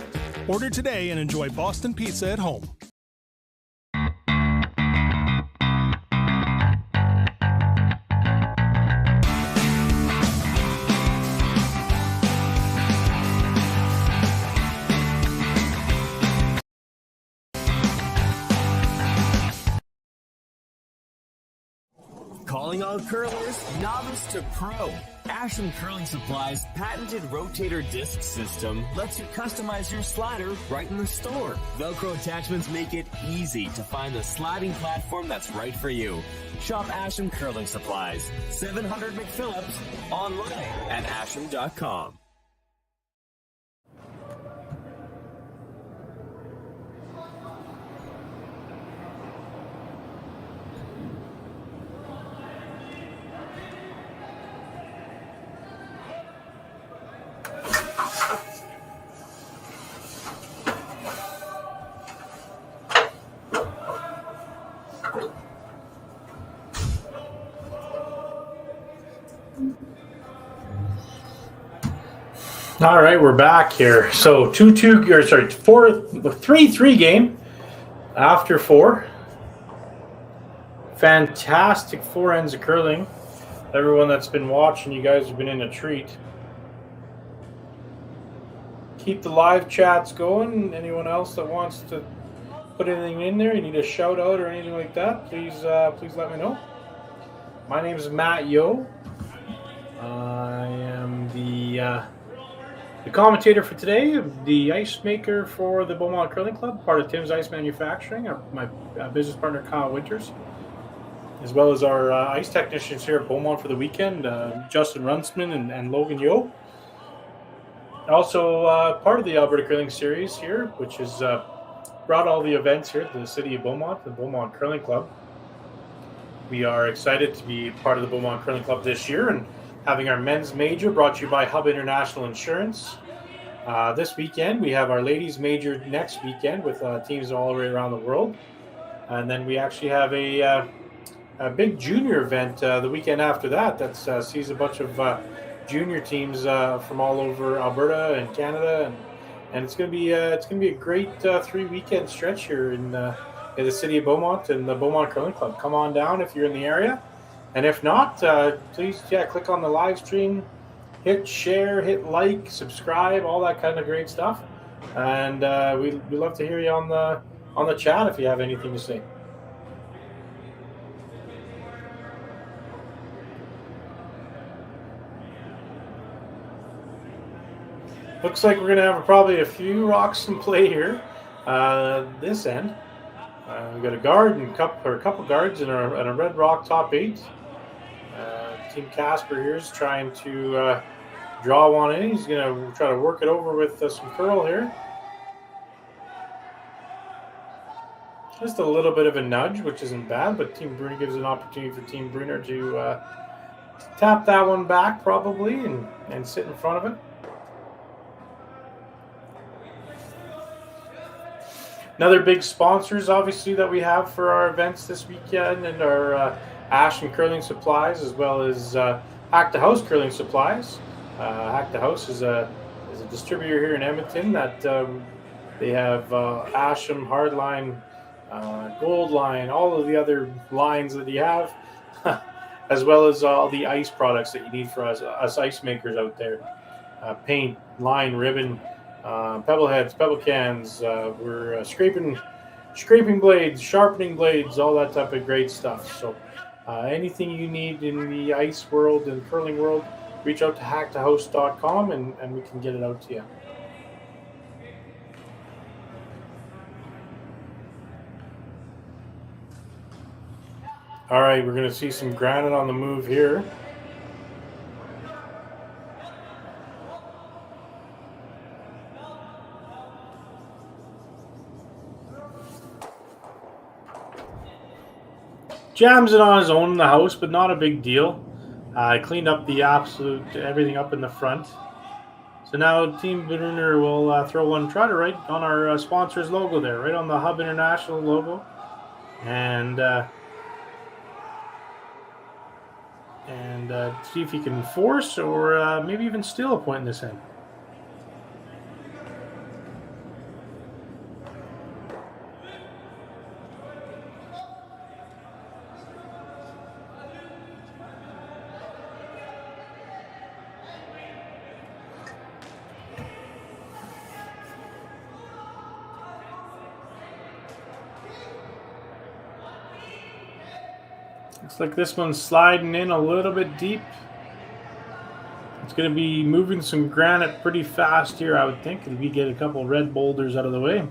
Order today and enjoy Boston pizza at home. Calling all curlers, novice to pro. Asham Curling Supply's patented rotator disc system lets you customize your slider right in the store. Velcro attachments make it easy to find the sliding platform that's right for you. Shop Asham Curling Supplies, 700 McPhillips, online at asham.com. All right, we're back here. So 3-3 game after 4. Fantastic 4 ends of curling. Everyone that's been watching, you guys have been in a treat. Keep the live chats going. Anyone else that wants to put anything in there, you need a shout out or anything like that, please let me know. My name is Matt Yo. I am the commentator for today, the ice maker for the Beaumont Curling Club, part of Tim's Ice Manufacturing, my business partner Kyle Winters, as well as our ice technicians here at Beaumont for the weekend, Justin Runsman and Logan Yo. Also part of the Alberta Curling Series here, which has brought all the events here to the city of Beaumont, the Beaumont Curling Club. We are excited to be part of the Beaumont Curling Club this year and having our men's major brought to you by Hub International Insurance. This weekend, we have our ladies major next weekend with teams all the way around the world. And then we actually have a big junior event the weekend after that sees a bunch of junior teams from all over Alberta and Canada. And it's going to be a great 3-weekend stretch here in the city of Beaumont and the Beaumont Curling Club. Come on down if you're in the area. And if not, please, click on the live stream, hit share, hit like, subscribe, all that kind of great stuff. And we love to hear you on the chat if you have anything to say. Looks like we're going to have probably a few rocks in play here. This end, we've got a guard and a couple guards and a red rock top 8. Team Casper here is trying to draw one in. He's going to try to work it over with some curl here. Just a little bit of a nudge, which isn't bad, but Team Brunner gives an opportunity for Team Brunner to tap that one back probably and sit in front of it. Another big sponsors, obviously, that we have for our events this weekend and our Ash and Curling Supplies, as well as Hack the House Curling Supplies. Hack the House is a distributor here in Edmonton that they have Asham, Hardline, Gold Line, all of the other lines that you have, as well as all the ice products that you need for us ice makers out there. Paint, line, ribbon, pebble heads, pebble cans. We're scraping blades, sharpening blades, all that type of great stuff. So anything you need in the ice world and curling world, reach out to hackthehouse.com and we can get it out to you. All right, we're going to see some granite on the move here. Jams it on his own in the house, but not a big deal. I cleaned up the everything up in the front. So now Team Brunner will throw one trotter right on our sponsor's logo there, right on the Hub International logo. And see if he can force or maybe even steal a point in this end. Looks like this one's sliding in a little bit deep. It's going to be moving some granite pretty fast here, I would think, if we get a couple red boulders out of the way.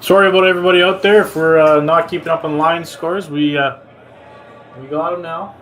Sorry about everybody out there for not keeping up on line scores. We got them now.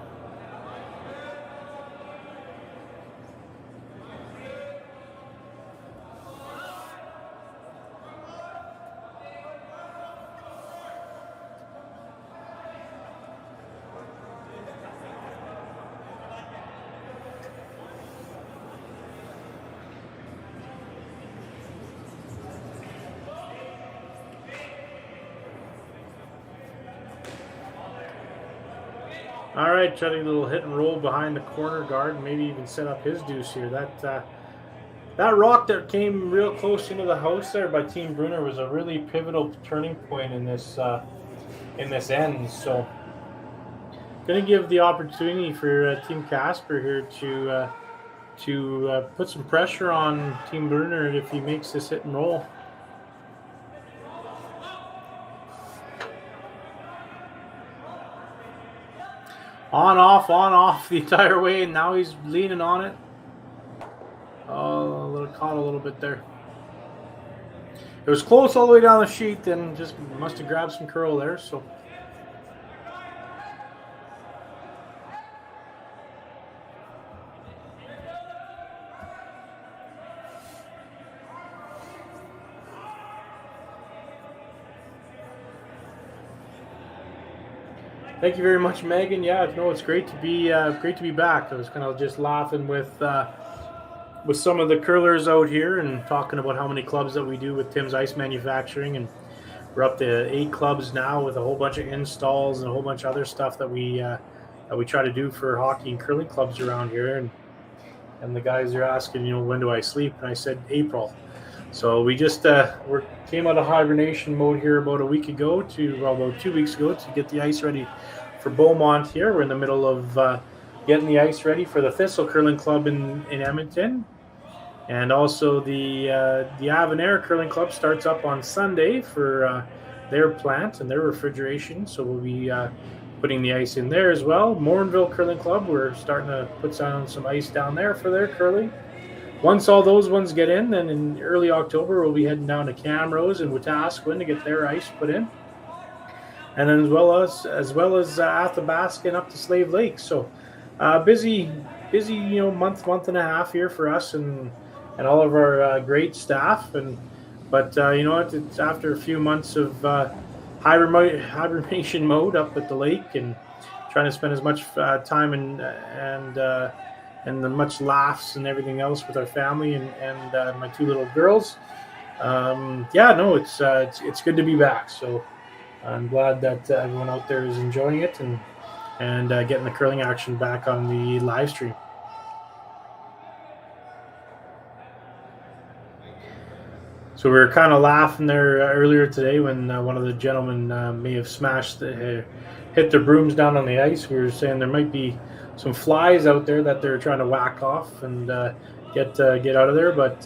All right, trying a little hit and roll behind the corner guard, and maybe even set up his deuce here. That rock that came real close into the house there by Team Brunner was a really pivotal turning point in this end. So, going to give the opportunity for Team Casper here to put some pressure on Team Brunner if he makes this hit and roll. On, off the entire way, and now he's leaning on it. Oh, caught a little bit there. It was close all the way down the sheet, and just must have grabbed some curl there, so. Thank you very much, Megan. Yeah, no, it's great to be back. I was kind of just laughing with some of the curlers out here and talking about how many clubs that we do with Tim's Ice Manufacturing, and we're up to 8 clubs now with a whole bunch of installs and a whole bunch of other stuff that we try to do for hockey and curling clubs around here. And the guys are asking, when do I sleep? And I said April. So we just came out of hibernation mode here about 2 weeks ago to get the ice ready for Beaumont here. We're in the middle of getting the ice ready for the Thistle Curling Club in Edmonton. And also the Avonair Curling Club starts up on Sunday for their plant and their refrigeration. So we'll be putting the ice in there as well. Morinville Curling Club, we're starting to put down some ice down there for their curling. Once all those ones get in, then in early October, we'll be heading down to Camrose and Wetaskiwin to get their ice put in. And then as well as Athabasca and up to Slave Lake. So busy, month and a half here for us and all of our great staff. But you know what? It's after a few months of hibernation mode up at the lake and trying to spend as much time and the much laughs and everything else with our family and my 2 little girls. It's good to be back. So I'm glad that everyone out there is enjoying it and getting the curling action back on the live stream. So we were kind of laughing there earlier today when one of the gentlemen may have hit their brooms down on the ice. We were saying there might be some flies out there that they're trying to whack off and get out of there. But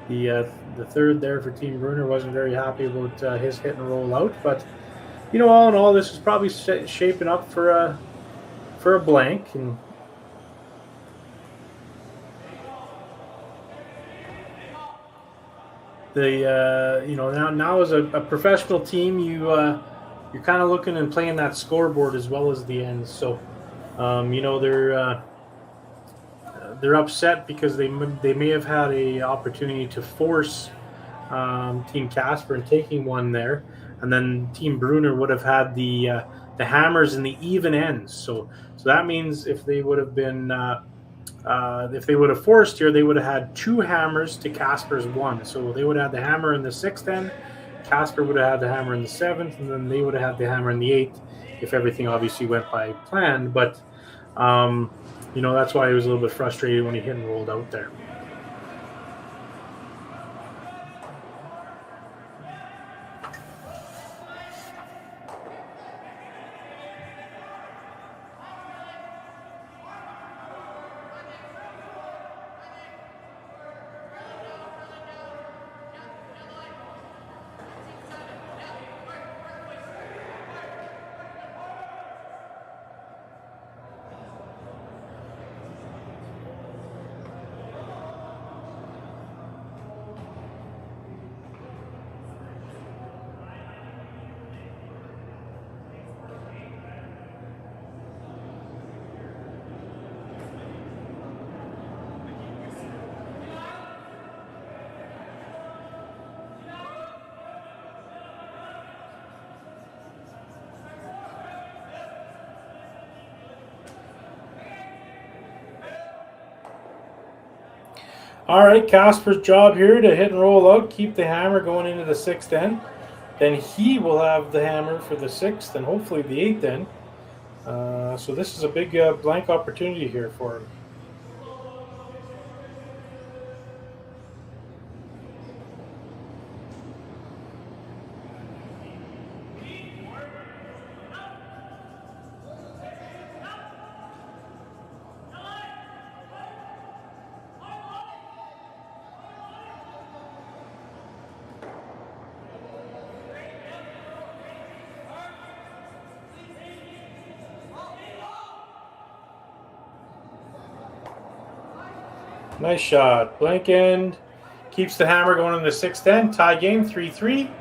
the third there for Team Brunner wasn't very happy about his hit and roll out. But all in all, this is probably shaping up for a blank. And now as a professional team, you're kind of looking and playing that scoreboard as well as the ends. So they're upset because they may have had a opportunity to force Team Casper in taking one there, and then Team Brunner would have had the hammers in the even ends. So that means if they would have been if they would have forced here, they would have had 2 hammers to Casper's 1. So they would have had the hammer in the 6th end, Casper would have had the hammer in the 7th, and then they would have had the hammer in the 8th if everything obviously went by plan. But that's why he was a little bit frustrated when he hit and rolled out there. All right, Casper's job here to hit and roll out, keep the hammer going into the 6th end. Then he will have the hammer for the 6th and hopefully the 8th end. So this is a big blank opportunity here for him. Nice shot. Blank end. Keeps the hammer going in the 6th end. Tie game, 3-3.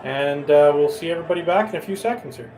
And we'll see everybody back in a few seconds here.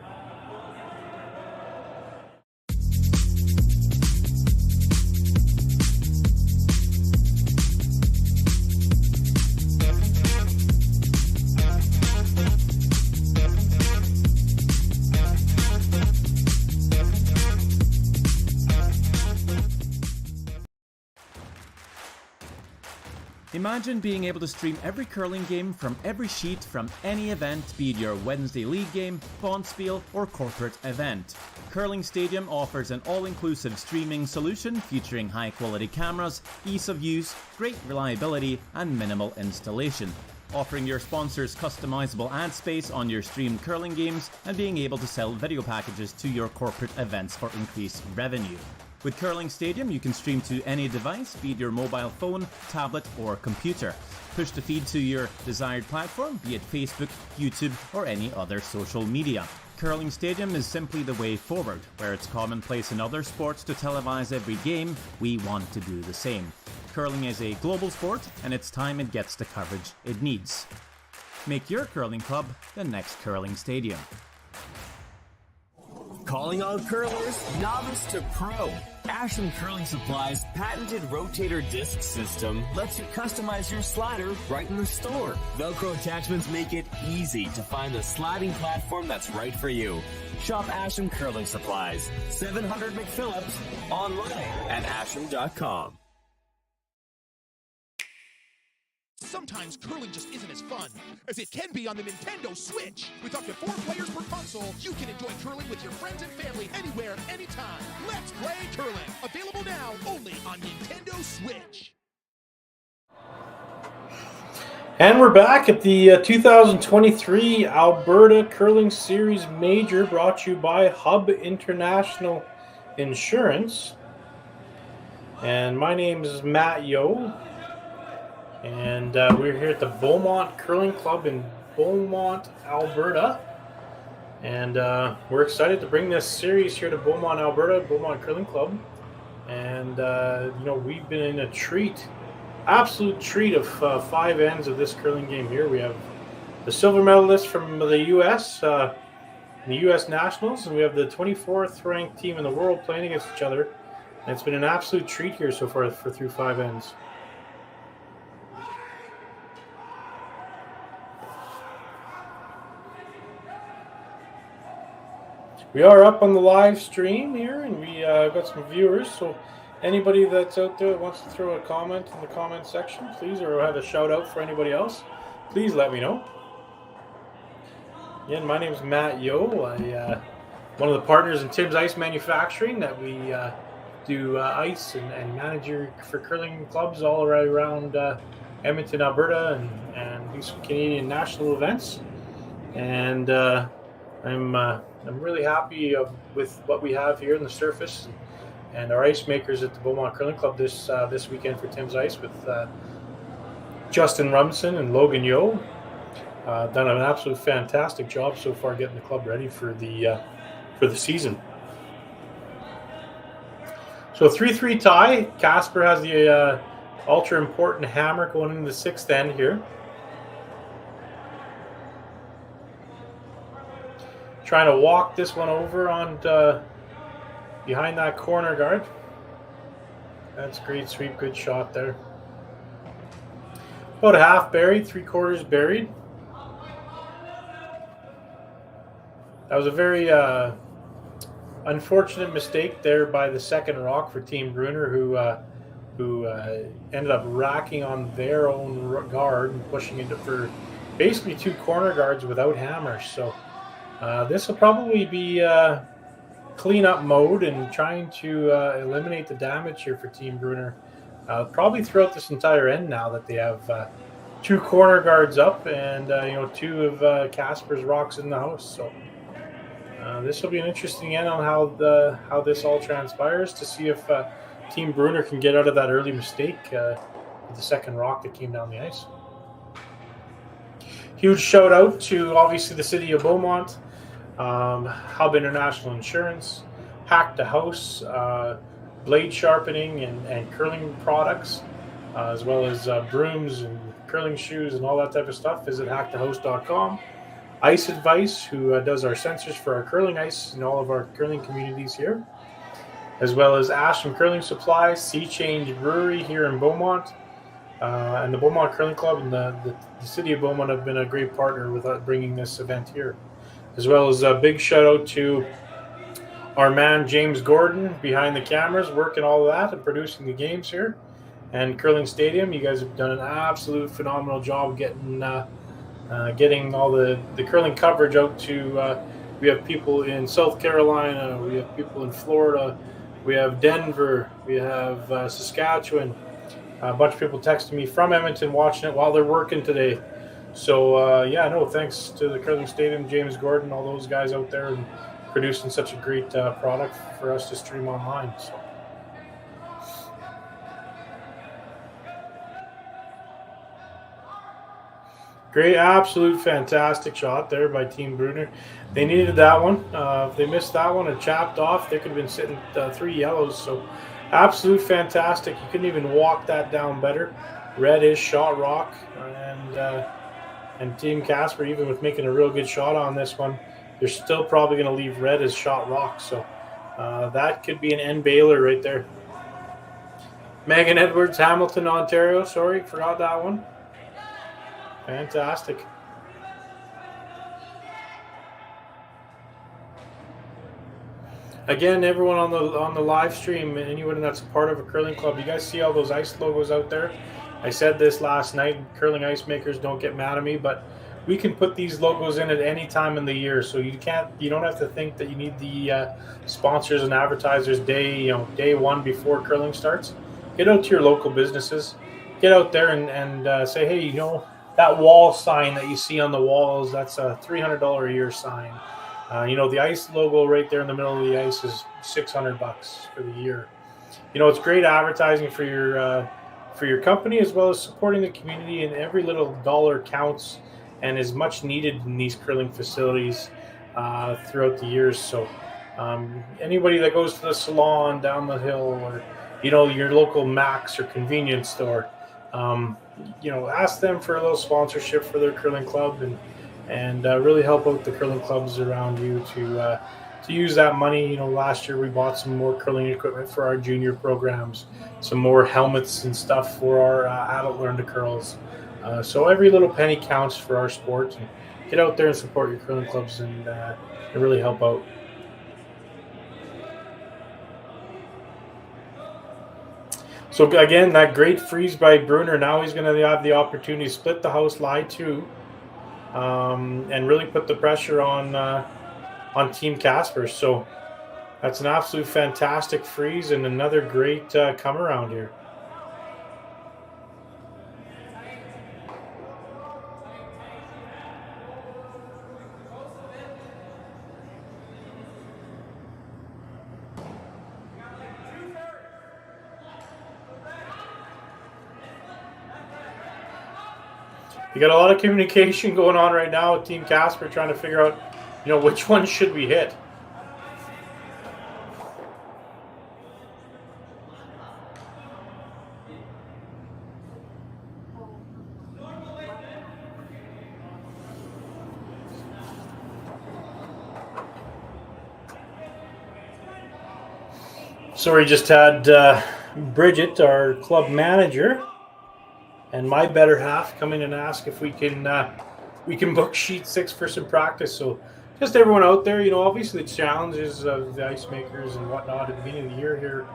Imagine being able to stream every curling game from every sheet from any event, be it your Wednesday league game, bonspiel, or corporate event. Curling Stadium offers an all-inclusive streaming solution featuring high-quality cameras, ease of use, great reliability, and minimal installation. Offering your sponsors customizable ad space on your streamed curling games and being able to sell video packages to your corporate events for increased revenue. With Curling Stadium, you can stream to any device, be it your mobile phone, tablet, or computer. Push the feed to your desired platform, be it Facebook, YouTube, or any other social media. Curling Stadium is simply the way forward. Where it's commonplace in other sports to televise every game, we want to do the same. Curling is a global sport, and it's time it gets the coverage it needs. Make your curling club the next Curling Stadium. Calling all curlers, novice to pro. Ashland Curling Supply's patented rotator disc system lets you customize your slider right in the store. Velcro attachments make it easy to find the sliding platform that's right for you. Shop Ashland Curling Supplies, 700 McPhillips, online at ashland.com. Sometimes curling just isn't as fun as it can be on the Nintendo Switch. With up to 4 players per console, you can enjoy curling with your friends and family anywhere, anytime. Let's play curling. Available now only on Nintendo Switch. And we're back at the 2023 Alberta Curling Series Major, brought to you by Hub International Insurance. And my name is Matt Yo. And we're here at the Beaumont Curling Club in Beaumont, Alberta. And we're excited to bring this series here to Beaumont, Alberta, Beaumont Curling Club. And, we've been in a absolute treat of 5 ends of this curling game here. We have the silver medalist from the U.S., the U.S. Nationals, and we have the 24th ranked team in the world playing against each other. And it's been an absolute treat here so far through 5 ends. We are up on the live stream here, and we got some viewers. So anybody that's out there that wants to throw a comment in the comment section, please, or have a shout out for anybody else, please let me know. Again, my name is Matt Yo. One of the partners in Tim's Ice Manufacturing that we do ice and manager for curling clubs all around Edmonton, Alberta, and do some Canadian national events. And I'm really happy with what we have here in the surface and our ice makers at the Beaumont Curling Club this weekend for Tim's Ice with Justin Rumson and Logan Yo. Done an absolute fantastic job so far getting the club ready for the season. So 3-3 tie. Casper has the ultra important hammer going into the 6th end here. Trying to walk this one over on behind that corner guard. That's a great sweep, good shot there. About a half buried, 3/4 buried. That was a very unfortunate mistake there by the second rock for Team Brunner, who ended up racking on their own guard and pushing into for basically 2 corner guards without hammers. So this will probably be cleanup mode and trying to eliminate the damage here for Team Brunner. Probably throughout this entire end now that they have 2 corner guards up and 2 of Casper's rocks in the house. So this will be an interesting end on how this all transpires to see if Team Brunner can get out of that early mistake with the second rock that came down the ice. Huge shout out to obviously the city of Beaumont, Hub International Insurance, Hack to House, blade sharpening and curling products, as well as brooms and curling shoes and all that type of stuff. Visit hacktohouse.com. Ice Advice, who does our sensors for our curling ice in all of our curling communities here, as well as Ashland Curling Supplies, Sea Change Brewery here in Beaumont, and the Beaumont Curling Club and the city of Beaumont have been a great partner with bringing this event here. As well as a big shout out to our man James Gordon behind the cameras, working all of that and producing the games here. and Curling Stadium. You guys have done an absolute phenomenal job getting all the curling coverage out to. We have people in South Carolina. We have people in Florida. We have Denver. We have Saskatchewan. A bunch of people texting me from Edmonton watching it while they're working today. So, thanks to the Curling Stadium, James Gordon, all those guys out there, and producing such a great product for us to stream online. So. Great, absolute fantastic shot there by Team Brunner. They needed that one. If they missed that one and chapped off, they could have been sitting 3 yellows. So absolute fantastic. You couldn't even walk that down better. Red is shot rock, and Team Casper, even with making a real good shot on this one, they're still probably going to leave red as shot rock. So that could be an end bailer right there. Megan Edwards, Hamilton, Ontario. Sorry, forgot that one. Fantastic. Again, everyone on the live stream, anyone that's a part of a curling club, you guys see all those ice logos out there? I said this last night. Curling ice makers, don't get mad at me, but we can put these logos in at any time in the year, so you don't have to think that you need the sponsors and advertisers day one before curling starts. Get out to your local businesses, get out there and say, hey, that wall sign that you see on the walls, that's a $300 a year sign. The ice logo right there in the middle of the ice is $600 for the year. It's great advertising for your company, as well as supporting the community, and every little dollar counts and is much needed in these curling facilities throughout the years. So anybody that goes to the salon down the hill, or your local Max or convenience store, ask them for a little sponsorship for their curling club, and really help out the curling clubs around you to use that money. Last year we bought some more curling equipment for our junior programs, some more helmets and stuff for our adult learn to curls. So every little penny counts for our sport. And get out there and support your curling clubs and really help out. So again, that great freeze by Brunner. Now he's going to have the opportunity to split the house lie two, and really put the pressure on Team Casper. So that's an absolute fantastic freeze and another great come around here. You got a lot of communication going on right now with Team Casper, trying to figure out, which one should we hit. So we just had Bridget, our club manager, and my better half come in and ask if we can book sheet 6 for some practice. So just everyone out there, obviously the challenges of the ice makers and whatnot at the beginning of the year here.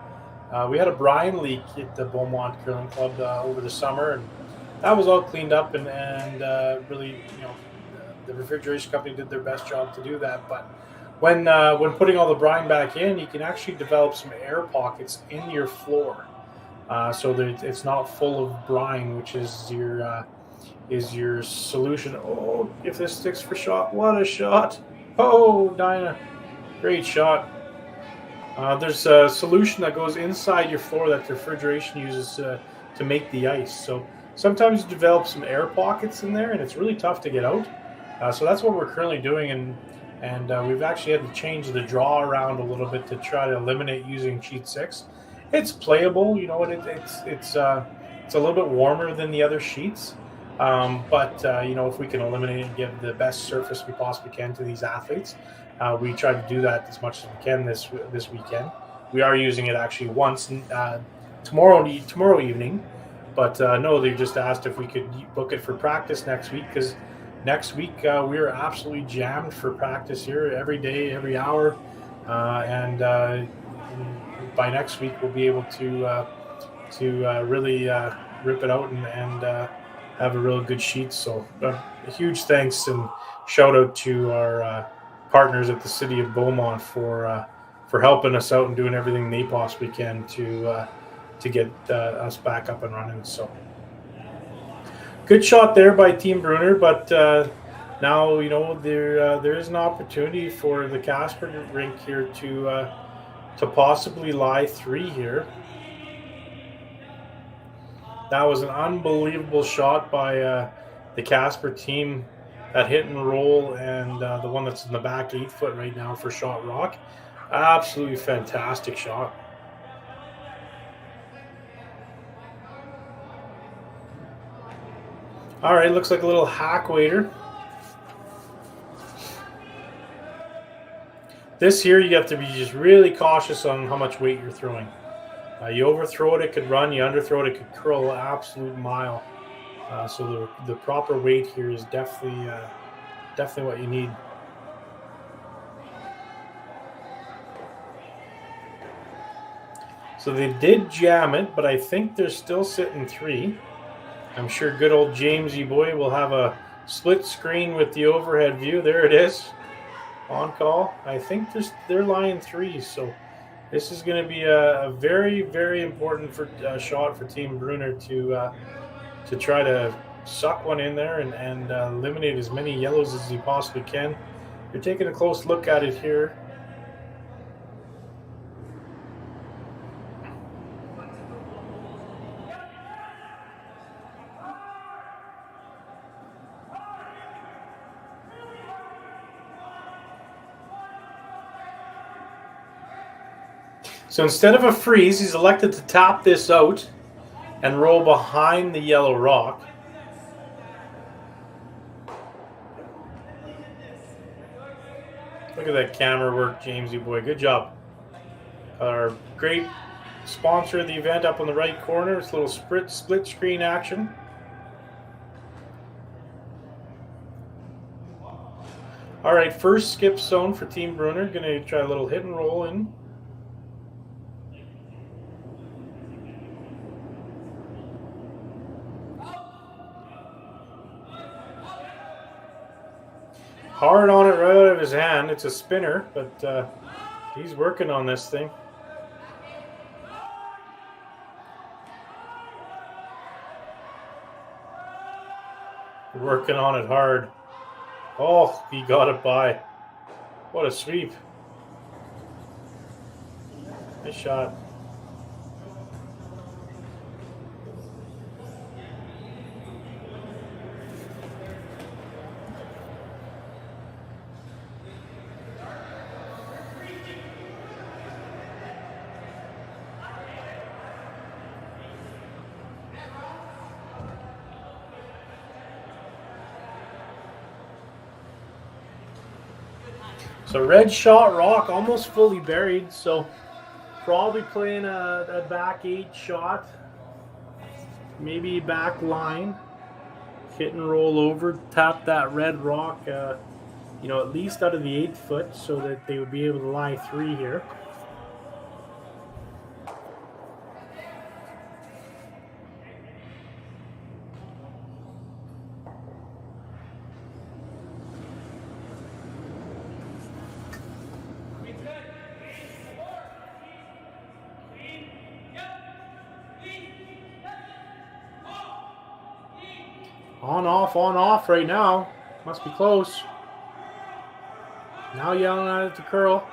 We had a brine leak at the Beaumont Curling Club over the summer, and that was all cleaned up, and really, the refrigeration company did their best job to do that. But when putting all the brine back in, you can actually develop some air pockets in your floor. So that it's not full of brine, which is your solution. Oh, if this sticks for shot, what a shot! Oh, Dinah, great shot. There's a solution that goes inside your floor that the refrigeration uses to make the ice. So sometimes you develop some air pockets in there, and it's really tough to get out. So that's what we're currently doing, and we've actually had to change the draw around a little bit to try to eliminate using sheet 6. It's playable, it's a little bit warmer than the other sheets, but if we can eliminate it and give the best surface we possibly can to these athletes, we try to do that as much as we can this weekend. We are using it actually once tomorrow evening, but no, they just asked if we could book it for practice next week, because next week we're absolutely jammed for practice here every day, every hour, and by next week we'll be able to to really rip it out and have a real good sheet. So a huge thanks and shout out to our partners at the city of Beaumont for helping us out and doing everything they possibly can to get us back up and running. So good shot there by Team Brunner, but now there is an opportunity for the Casper rink here to possibly lie 3 here. That was an unbelievable shot by the Casper team. That hit and roll, and the one that's in the back 8 foot right now for Shot Rock. Absolutely fantastic shot. All right, looks like a little hack waiter. This here, you have to be just really cautious on how much weight you're throwing. You overthrow it, it could run. You underthrow it, it could curl an absolute mile. So the proper weight here is definitely what you need. So they did jam it, but I think they're still sitting 3. I'm sure good old Jamesy boy will have a split screen with the overhead view. There it is, on call. I think they're lying 3. So this is going to be a very, very important shot for Team Brunner to try to suck one in there and eliminate as many yellows as he possibly can. You're taking a close look at it here. So instead of a freeze, he's elected to tap this out and roll behind the yellow rock. Look at that camera work, Jamesy boy. Good job. Our great sponsor of the event up on the right corner. It's a little split screen action. All right, first skip zone for Team Brunner. Going to try a little hit and roll in. Hard on it right out of his hand. It's a spinner, but he's working on this thing. Working on it hard. Oh, he got it by. What a sweep. Nice shot. So red Shot Rock almost fully buried, so probably playing a back 8 shot, maybe back line, hit and roll over, tap that red rock, at least out of the 8 foot so that they would be able to lie 3 here. On off right now. Must be close. Now yelling at it to curl.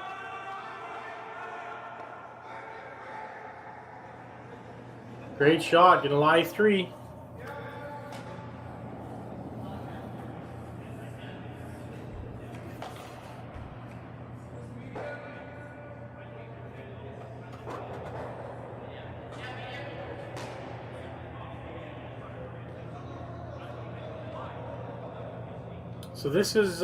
Great shot. Gonna lie 3. So this is,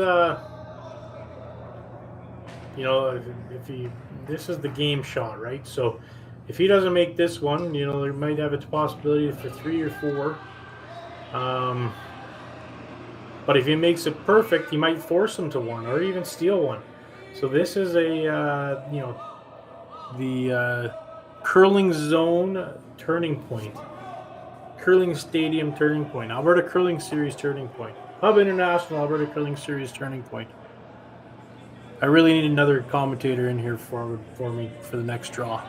this is the game shot, right? So if he doesn't make this one, there might have a possibility for 3 or 4. But if he makes it perfect, he might force him to 1 or even steal 1. So this is a, the curling zone turning point. Curling Stadium turning point. Alberta Curling Series turning point. Hub International Alberta Curling Series turning point. I really need another commentator in here for me for the next draw.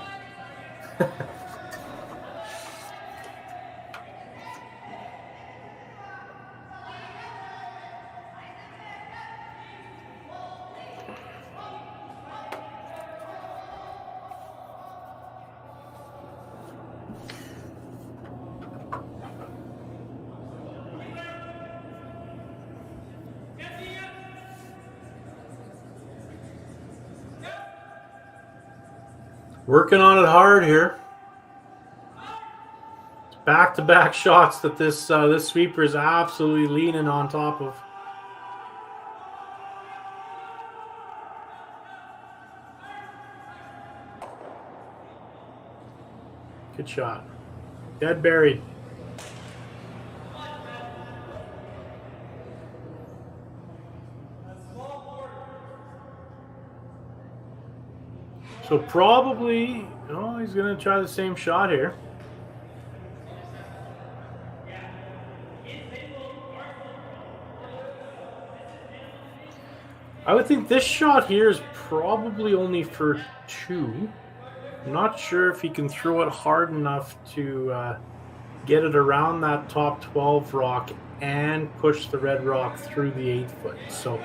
Working on it hard here. Back-to-back shots that this sweeper is absolutely leaning on top of. Good shot. Dead buried. So probably, oh, he's going to try the same shot here. I would think this shot here is probably only for 2. I'm not sure if he can throw it hard enough to get it around that top 12 rock and push the red rock through the 8-foot. So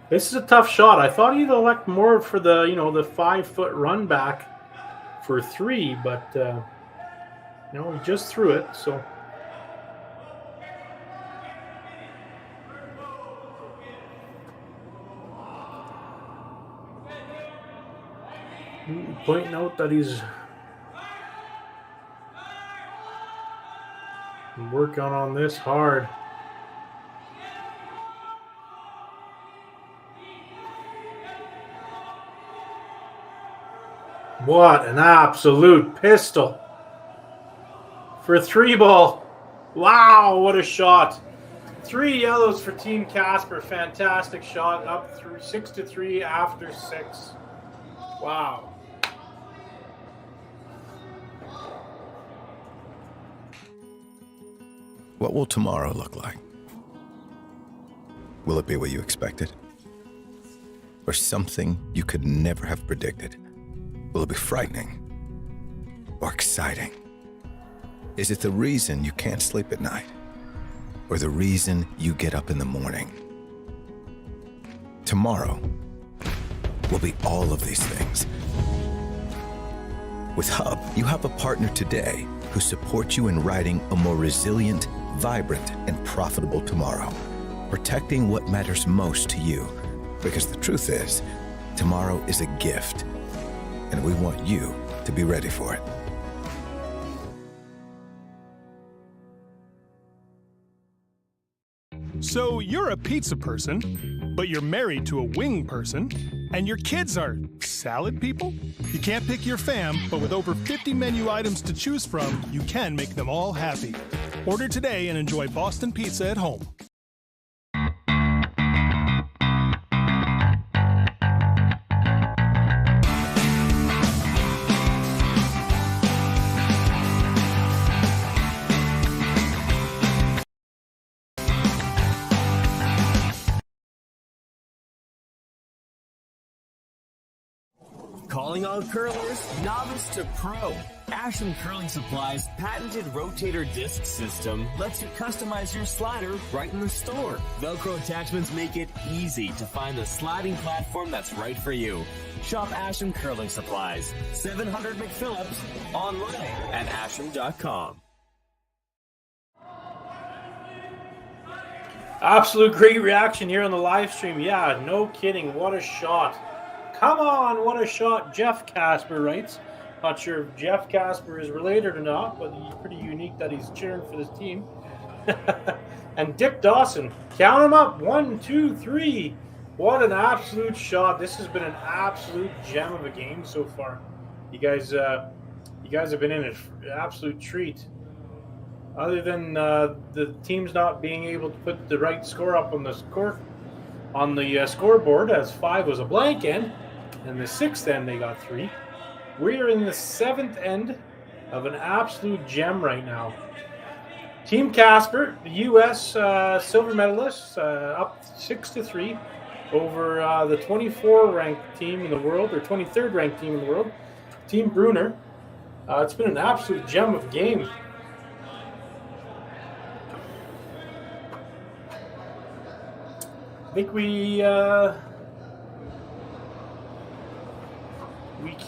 this is a tough shot. I thought he'd elect more for the, the 5-foot run back for 3, but he just threw it. So pointing out that he's working on this hard. What an absolute pistol for 3 ball. Wow, what a shot. 3 yellows for Team Casper. Fantastic shot, up through 6-3 after 6. Wow. What will tomorrow look like? Will it be what you expected? Or something you could never have predicted? Will it be frightening? Or exciting? Is it the reason you can't sleep at night? Or the reason you get up in the morning? Tomorrow will be all of these things. With Hub, you have a partner today who supports you in writing a more resilient, vibrant, and profitable tomorrow, protecting what matters most to you. Because the truth is, tomorrow is a gift, and we want you to be ready for it. So you're a pizza person, but you're married to a wing person, and your kids are salad people? You can't pick your fam, but with over 50 menu items to choose from, you can make them all happy. Order today and enjoy Boston pizza at home. Calling all curlers, novice to pro. Ashland Curling Supply's patented rotator disc system lets you customize your slider right in the store. Velcro attachments make it easy to find the sliding platform that's right for you. Shop Ashland Curling Supplies, 700 McPhillips, online at ashland.com. Absolute great reaction here on the live stream. Yeah, no kidding. What a shot. Come on, what a shot. Jeff Casper writes. Not sure if Jeff Casper is related or not, but he's pretty unique that he's cheering for this team. And Dick Dawson, count him up. 1, 2, 3. What an absolute shot. This has been an absolute gem of a game so far. You guys have been in an absolute treat. Other than the teams not being able to put the right score up on the scoreboard, as 5 was a blank end, and the 6th end they got 3. We're in the 7th end of an absolute gem right now. Team Casper, the U.S. Silver medalists, up 6-3 over the 24 ranked team in the world, or 23rd ranked team in the world, Team Brunner. It's been an absolute gem of a game. I think we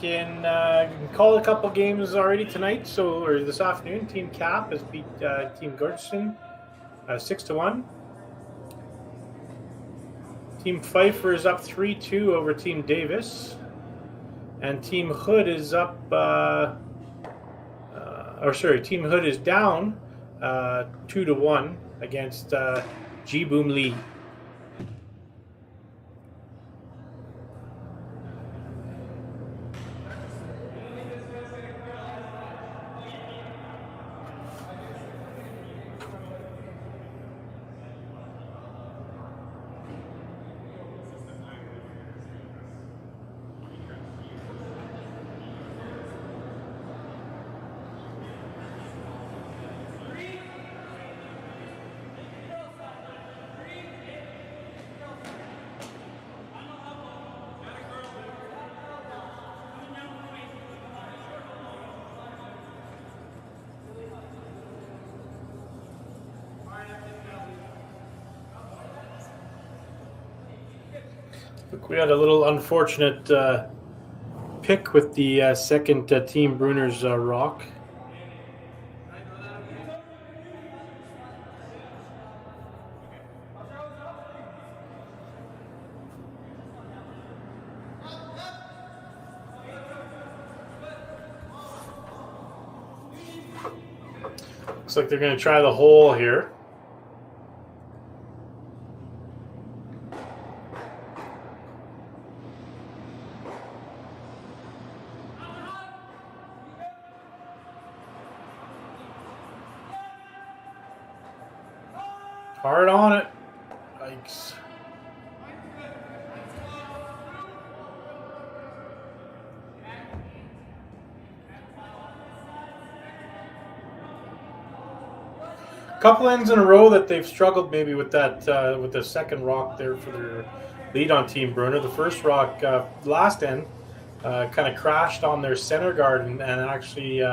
can call a couple games already tonight. Or this afternoon, Team Cap has beat Team Gordon 6-1. Team Pfeiffer is up 3-2 over Team Davis, and Team Hood is up. Team Hood is down 2-1 against G Boom Lee. We had a little unfortunate pick with the second Team Brunner's rock. Looks like they're going to try the hole here. Hard on it. Yikes. Couple ends in a row that they've struggled maybe with that with the second rock there for their lead on Team Brunner. The first rock last end kind of crashed on their center guard and actually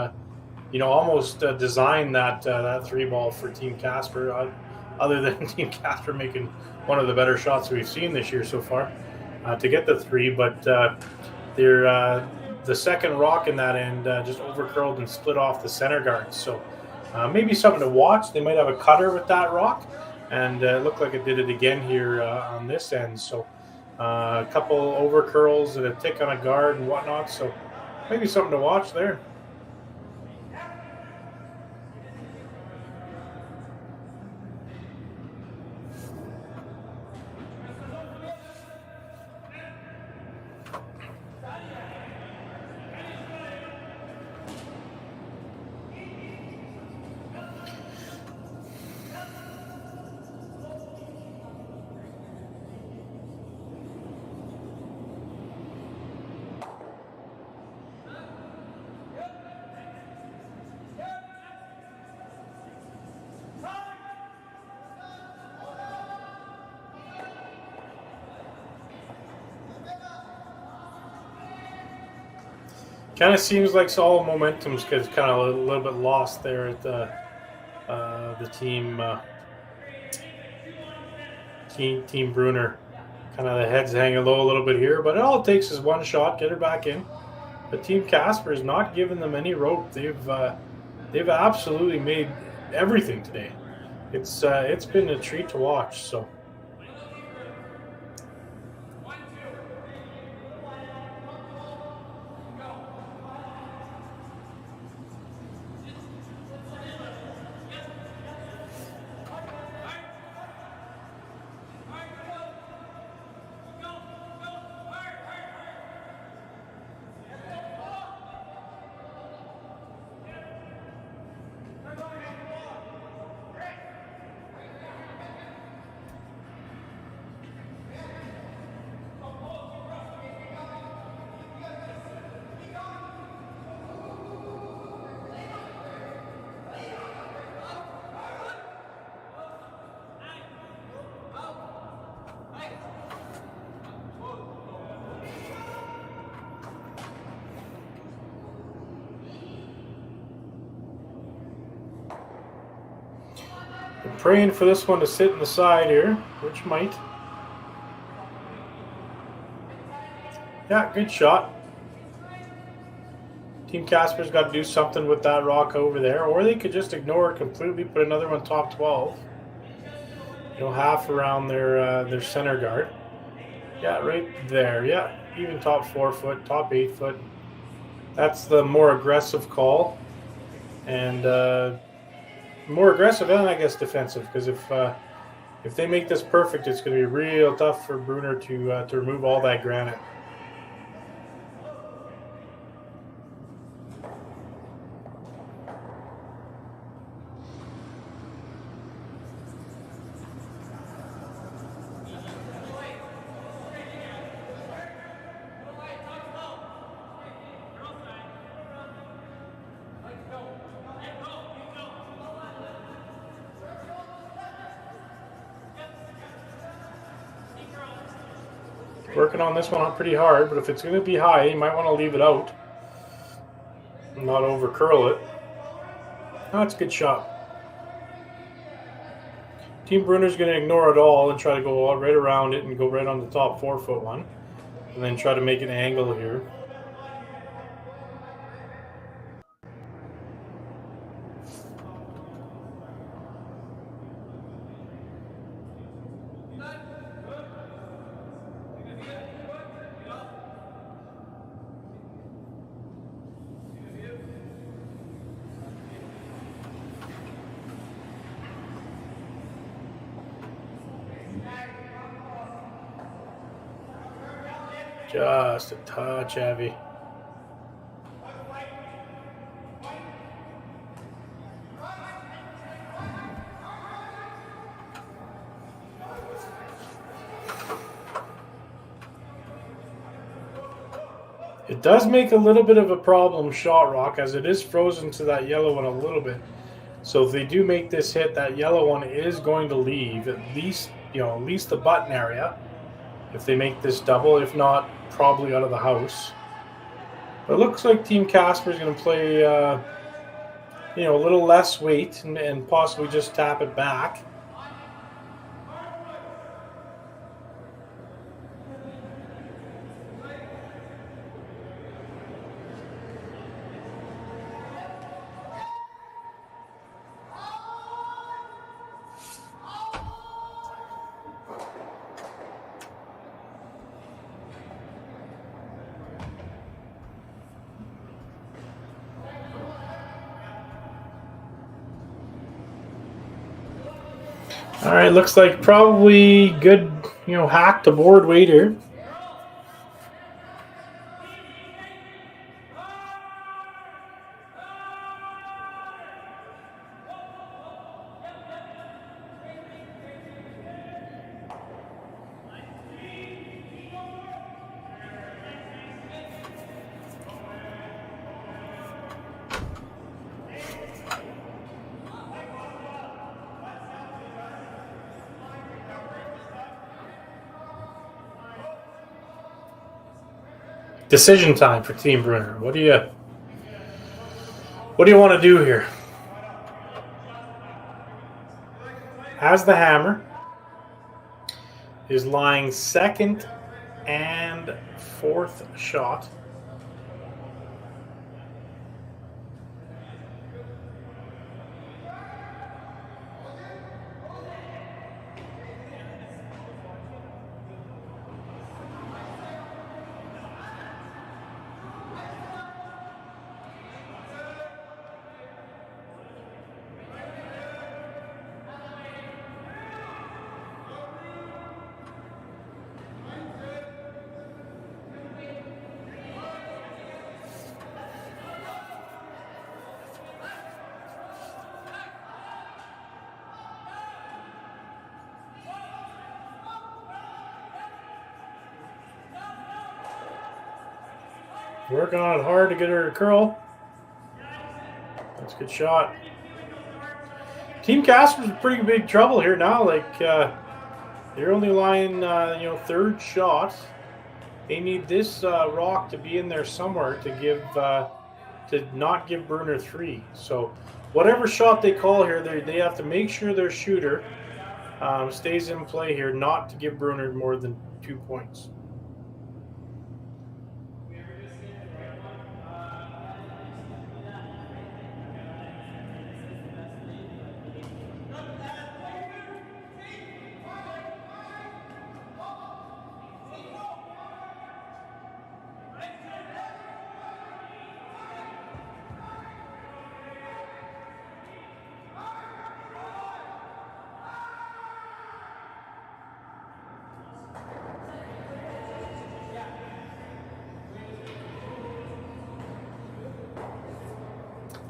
almost designed that three ball for Team Casper. Other than Team Casper making one of the better shots we've seen this year so far to get the three, but the second rock in that end just overcurled and split off the center guard. So maybe something to watch. They might have a cutter with that rock, and it looked like it did it again here on this end. So a couple overcurls and a tick on a guard and whatnot. So maybe something to watch there. Kind of seems like all momentum's kind of a little bit lost there at the team Brunner. Kind of the head's hanging low a little bit here, but all it takes is one shot, get her back in. The Team Casper is not giving them any rope. They've absolutely made everything today. It's been a treat to watch. So. I'm praying for this one to sit in the side here, which might. Yeah, good shot. Team Casper's got to do something with that rock over there, or they could just ignore it completely, put another one top 12. Half around their center guard. Yeah, right there. Yeah, even top 4 foot, top 8 foot. That's the more aggressive call, and more aggressive and I guess defensive. Because if they make this perfect, it's going to be real tough for Brunner to remove all that granite. Working on this one pretty hard, but if it's going to be high, you might want to leave it out. Not over curl it. Oh, that's a good shot. Team Brunner's going to ignore it all and try to go right around it and go right on the top 4 foot one. And then try to make an angle here. Just a touch heavy. It does make a little bit of a problem shot rock, as it is frozen to that yellow one a little bit. So if they do make this hit, that yellow one is going to leave at least the button area. If they make this double, if not, probably out of the house. But it looks like Team Casper is going to play, a little less weight and possibly just tap it back. All right, looks like probably good, hack to board weight here. Decision time for Team Brunner. What do you want to do here? Has the hammer, is lying second and fourth shot. Working on it hard to get her to curl. That's a good shot. Team Casper's in pretty big trouble here now. They're only lying, third shot. They need this rock to be in there somewhere to not give Brunner 3. So whatever shot they call here, they have to make sure their shooter stays in play here, not to give Brunner more than 2 points.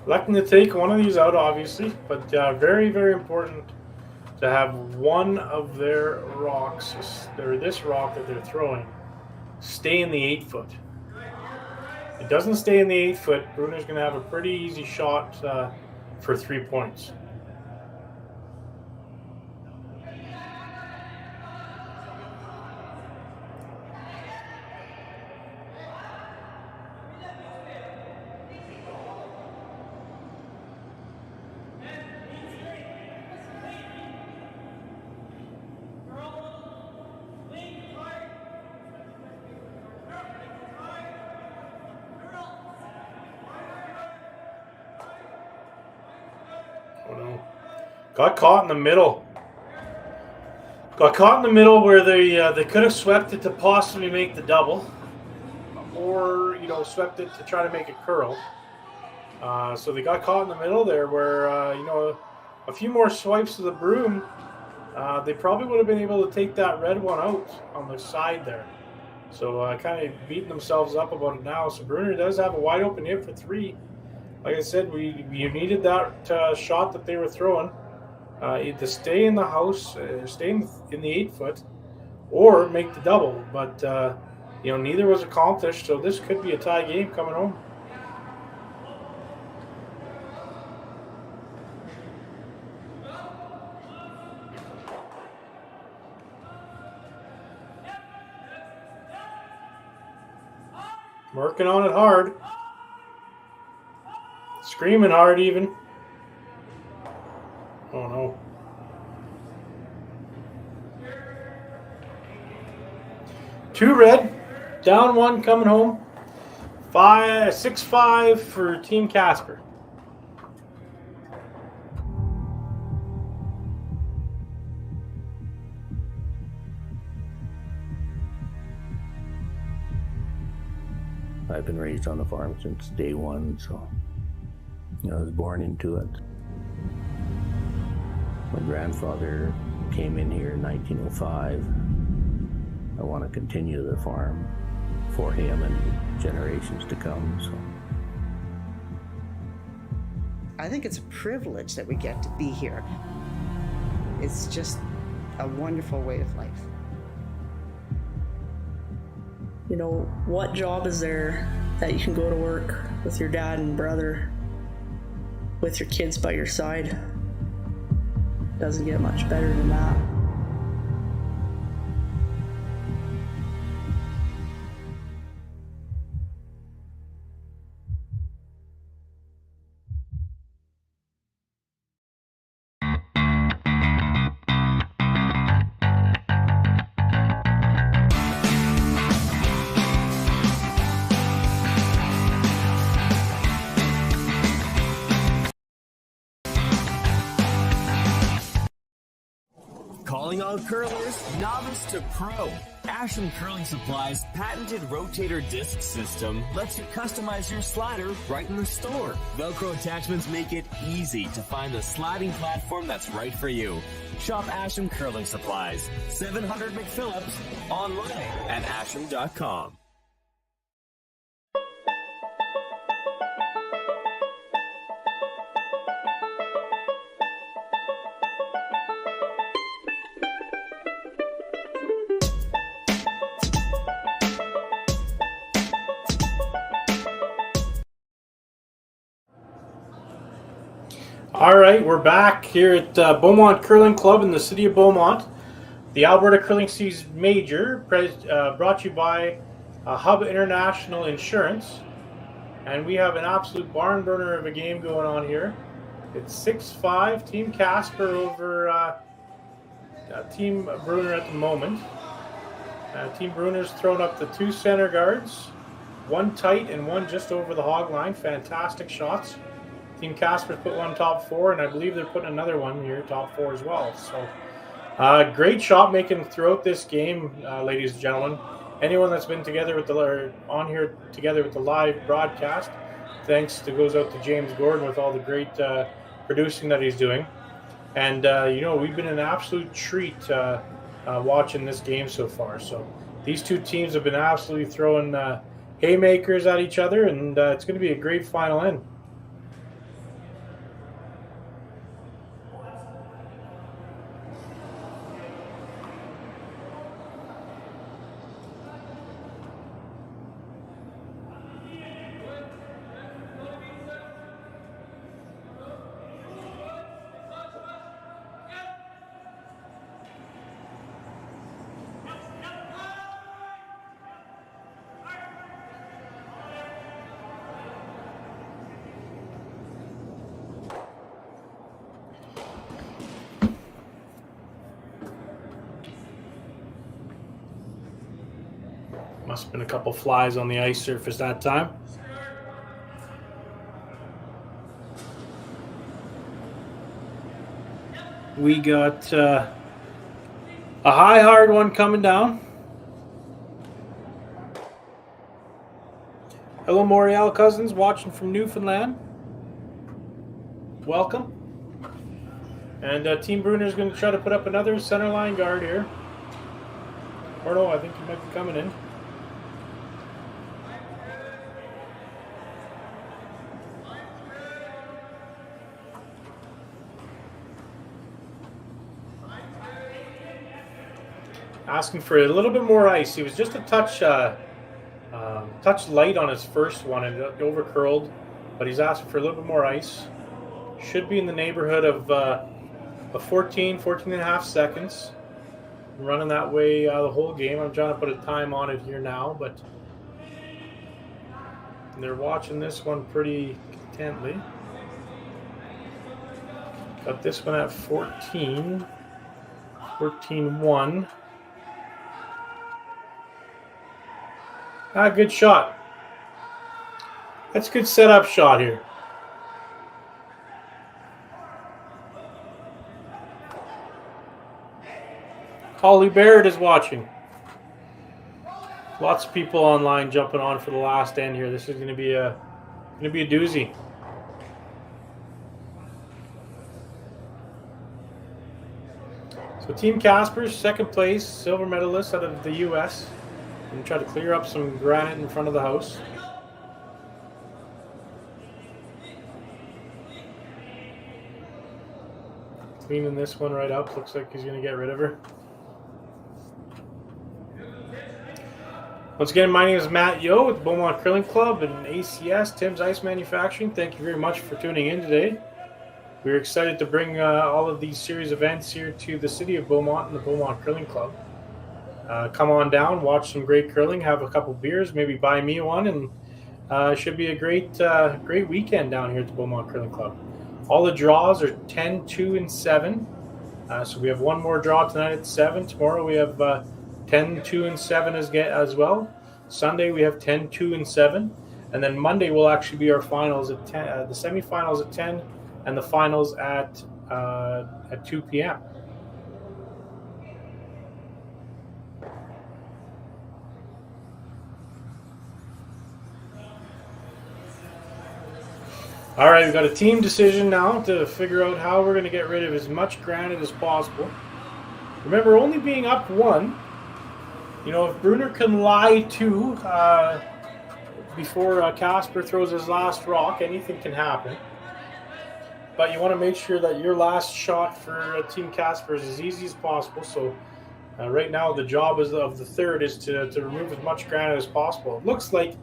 Electing to take one of these out, obviously, but very, very important to have one of their rocks, or this rock that they're throwing, stay in the 8 foot. If it doesn't stay in the 8 foot, Brunner's going to have a pretty easy shot for 3 points. Oh no. Got caught in the middle. Got caught in the middle where they could have swept it to possibly make the double, or swept it to try to make it curl. So they got caught in the middle there, where a few more swipes of the broom, they probably would have been able to take that red one out on the side there. So kind of beating themselves up about it now. So Brunner does have a wide open hit for 3. Like I said, you needed that shot that they were throwing to stay in the house, stay in the 8 foot, or make the double. But neither was accomplished, so this could be a tie game coming home. Working on it hard. Screaming hard even. Oh no. Two red. Down 1 coming home. 6-5 for Team Casper. I've been raised on the farm since day 1, so I was born into it. My grandfather came in here in 1905. I want to continue the farm for him and generations to come. So I think it's a privilege that we get to be here. It's just a wonderful way of life. What job is there that you can go to work with your dad and brother, with your kids by your side? Doesn't get much better than that. Calling all curlers, novice to pro. Asham Curling Supply's patented rotator disc system lets you customize your slider right in the store. Velcro attachments make it easy to find the sliding platform that's right for you. Shop Asham Curling Supplies, 700 McPhillips, online at asham.com. All right, we're back here at Beaumont Curling Club in the city of Beaumont. The Alberta Curling Season Major, brought to you by Hub International Insurance. And we have an absolute barn burner of a game going on here. It's 6-5, Team Casper over Team Brunner at the moment. Team Brunner's thrown up the 2 center guards, one tight and one just over the hog line. Fantastic shots. Team Casper's put one top 4, and I believe they're putting another one here, top 4 as well. So great shot making throughout this game, ladies and gentlemen. Anyone that's been together with on here together with the live broadcast, thanks goes out to James Gordon with all the great producing that he's doing. And, we've been an absolute treat watching this game so far. So these two teams have been absolutely throwing haymakers at each other, and it's going to be a great final end. Must have been a couple flies on the ice surface that time. We got a high, hard one coming down. Hello, Moriel Cousins, watching from Newfoundland. Welcome. And Team Brunner is going to try to put up another center line guard here. Or no, I think he might be coming in. Asking for a little bit more ice. He was just a touch light on his first one and it over curled, but he's asking for a little bit more ice. Should be in the neighborhood of 14 and a half seconds. I'm running that way the whole game. I'm trying to put a time on it here now, but they're watching this one pretty intently. Got this one at 14-1. Good shot. That's a good setup shot here. Holly Barrett is watching. Lots of people online jumping on for the last end here. This is going to be a doozy. So Team Casper's second place, silver medalist out of the U.S. And try to clear up some granite in front of the house. Cleaning this one right up. Looks like he's going to get rid of her. Once again, my name is Matt Yo with the Beaumont Curling Club and ACS, Tim's Ice Manufacturing. Thank you very much for tuning in today. We're excited to bring all of these series events here to the city of Beaumont and the Beaumont Curling Club. Come on down, watch some great curling, have a couple beers, maybe buy me one, and it should be a great weekend down here at the Beaumont Curling Club. All the draws are 10, 2, and 7. So we have one more draw tonight at 7. Tomorrow we have 10, 2, and 7 as well. Sunday we have 10, 2, and 7. And then Monday will actually be our finals at 10, the semifinals at 10, and the finals at 2 p.m. All right, we've got a team decision now to figure out how we're going to get rid of as much granite as possible. Remember, only being up 1. If Brunner can lie 2 before Casper throws his last rock, anything can happen. But you want to make sure that your last shot for Team Casper is as easy as possible. So right now, the job of the third is to remove as much granite as possible. It looks like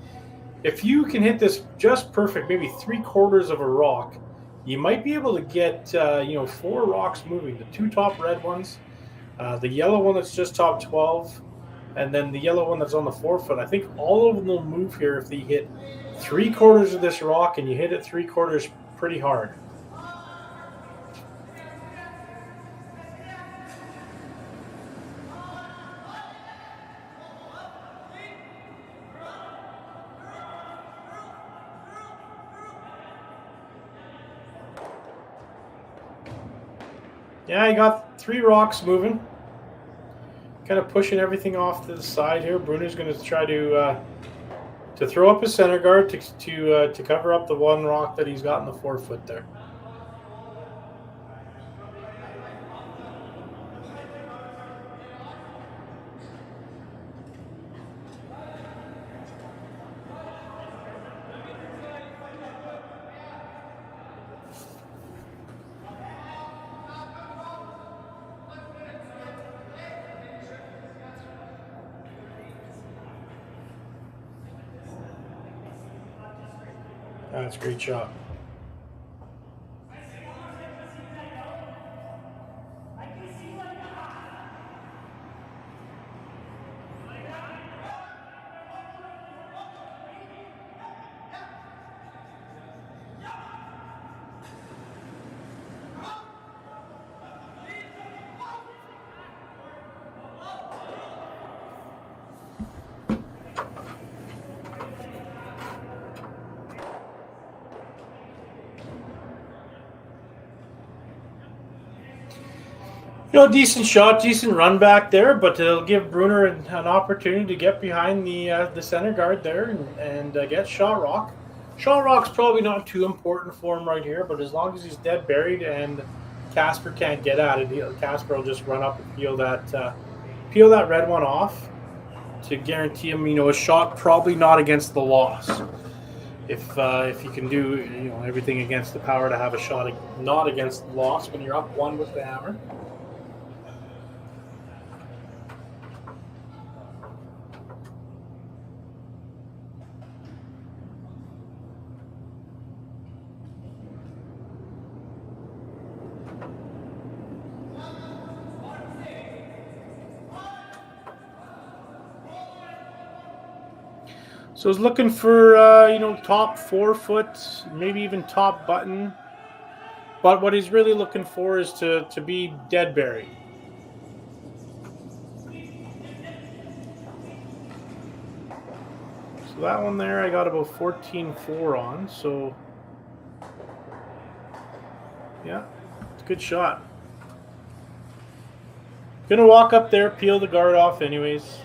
if you can hit this just perfect, maybe 3/4 of a rock, you might be able to get 4 rocks moving. The 2 top red ones, the yellow one that's just top 12, and then the yellow one that's on the forefoot. I think all of them will move here if they hit 3/4 of this rock and you hit it 3/4 pretty hard. Yeah, I got 3 rocks moving. Kind of pushing everything off to the side here. Brunner's going to try to throw up his center guard to cover up the 1 rock that he's got in the 4-foot there. That's a great shot. Decent shot, decent run back there, but it'll give Brunner an opportunity to get behind the center guard there and get shot rock. Shot rock's probably not too important for him right here, but as long as he's dead buried and Casper can't get at it, Casper will just run up and peel that red one off to guarantee him, a shot probably not against the loss. If you can do everything against the power to have a shot not against the loss when you're up 1 with the hammer. So I was looking for, top 4-foot, maybe even top button. But what he's really looking for is to be dead buried. So that one there, I got about 14.4 on. So, yeah, it's a good shot. Gonna walk up there, peel the guard off anyways.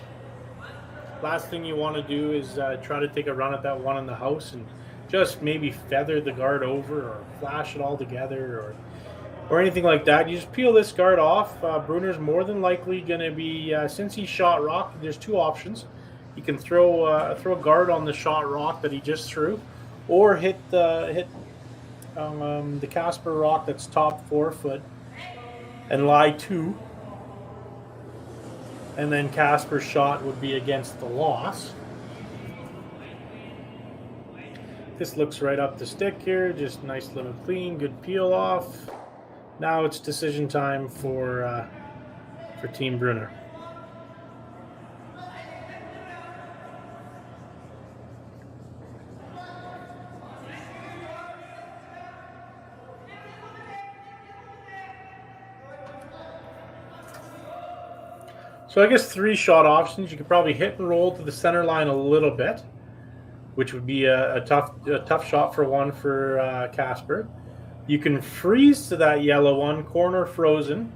Last thing you want to do is try to take a run at that one in the house and just maybe feather the guard over or flash it all together or anything like that. You just peel this guard off. Brunner's more than likely going to be, since he shot rock, there's 2 options. He can throw a guard on the shot rock that he just threw, or hit the Casper rock that's top 4-foot and lie 2. And then Casper's shot would be against the loss. This looks right up the stick here. Just nice little clean, good peel off. Now it's decision time for Team Brunner. So I guess 3 shot options. You could probably hit and roll to the center line a little bit, which would be a tough shot for 1 for Casper. You can freeze to that yellow one, corner frozen,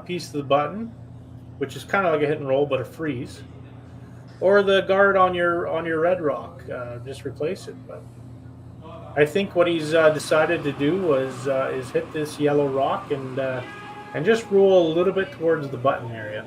piece of the button, which is kind of like a hit and roll, but a freeze. Or the guard on your red rock, just replace it. But I think what he's decided to do is hit this yellow rock and just roll a little bit towards the button area.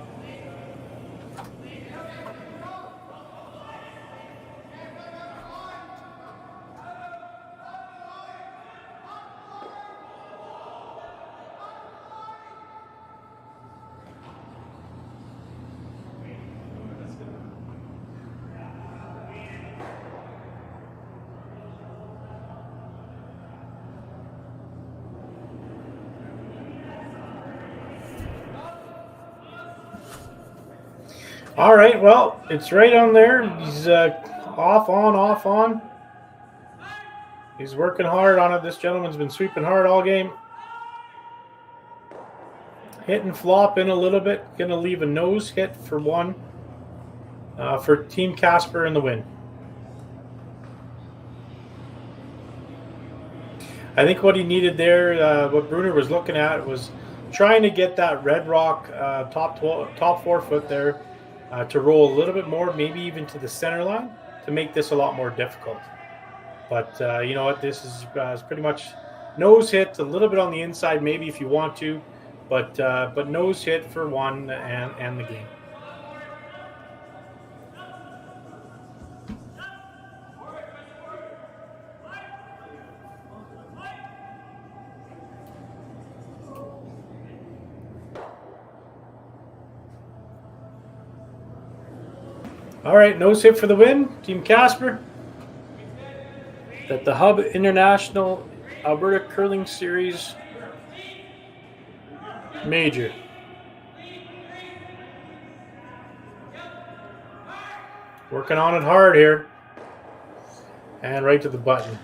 All right, well, it's right on there. He's off on. He's working hard on it. This gentleman's been sweeping hard all game. Hit and flop in a little bit. Going to leave a nose hit for 1 for Team Casper in the win. I think what he needed there, what Brunner was looking at, was trying to get that Red Rock top 4 foot there to roll a little bit more, maybe even to the center line, to make this a lot more difficult. But you know what? This is pretty much nose hit, a little bit on the inside, maybe if you want to, but nose hit for one and the game. All right, nose hit for the win, Team Casper. At the Hub International Alberta Curling Series Major. Working on it hard here. And right to the button.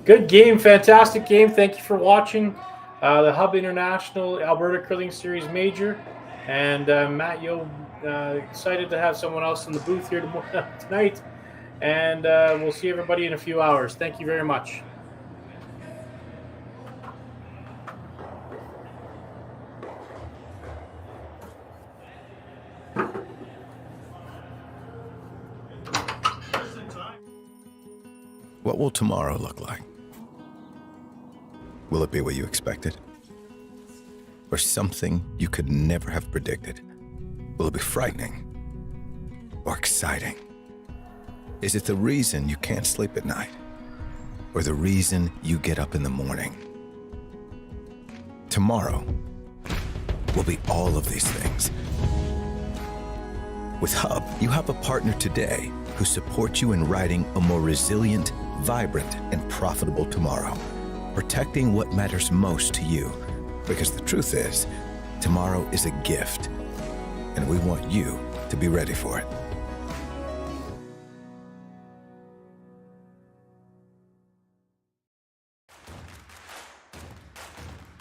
Good game, fantastic game. Thank you for watching the Hub International Alberta Curling Series Major. And Matt, excited to have someone else in the booth here tonight. And we'll see everybody in a few hours. Thank you very much. What will tomorrow look like? Will it be what you expected? Or something you could never have predicted? Will it be frightening or exciting? Is it the reason you can't sleep at night? Or the reason you get up in the morning? Tomorrow will be all of these things. With Hub, you have a partner today who supports you in writing a more resilient, vibrant, and profitable tomorrow, protecting what matters most to you. Because the truth is, tomorrow is a gift, and we want you to be ready for it.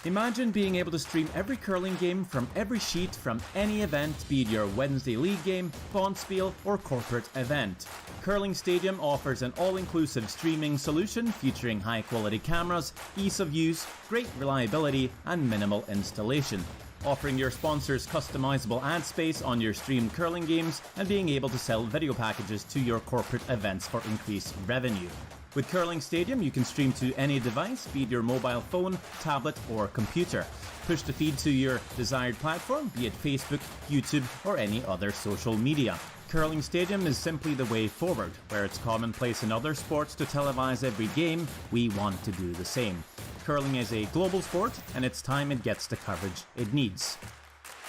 Imagine being able to stream every curling game from every sheet from any event, be it your Wednesday league game, bonspiel, or corporate event. Curling Stadium offers an all-inclusive streaming solution featuring high-quality cameras, ease of use, great reliability, and minimal installation. Offering your sponsors customizable ad space on your streamed curling games and being able to sell video packages to your corporate events for increased revenue. With Curling Stadium, you can stream to any device, be it your mobile phone, tablet, or computer. Push the feed to your desired platform, be it Facebook, YouTube, or any other social media. Curling Stadium is simply the way forward. Where it's commonplace in other sports to televise every game, we want to do the same. Curling is a global sport, and it's time it gets the coverage it needs.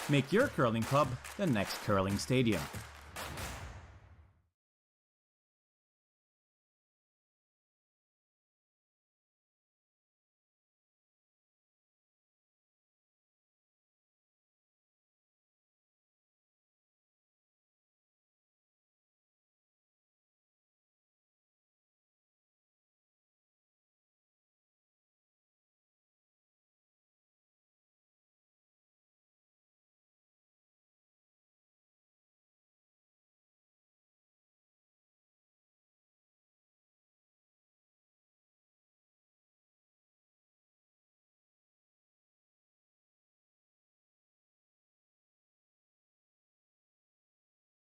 Make your curling club the next Curling Stadium.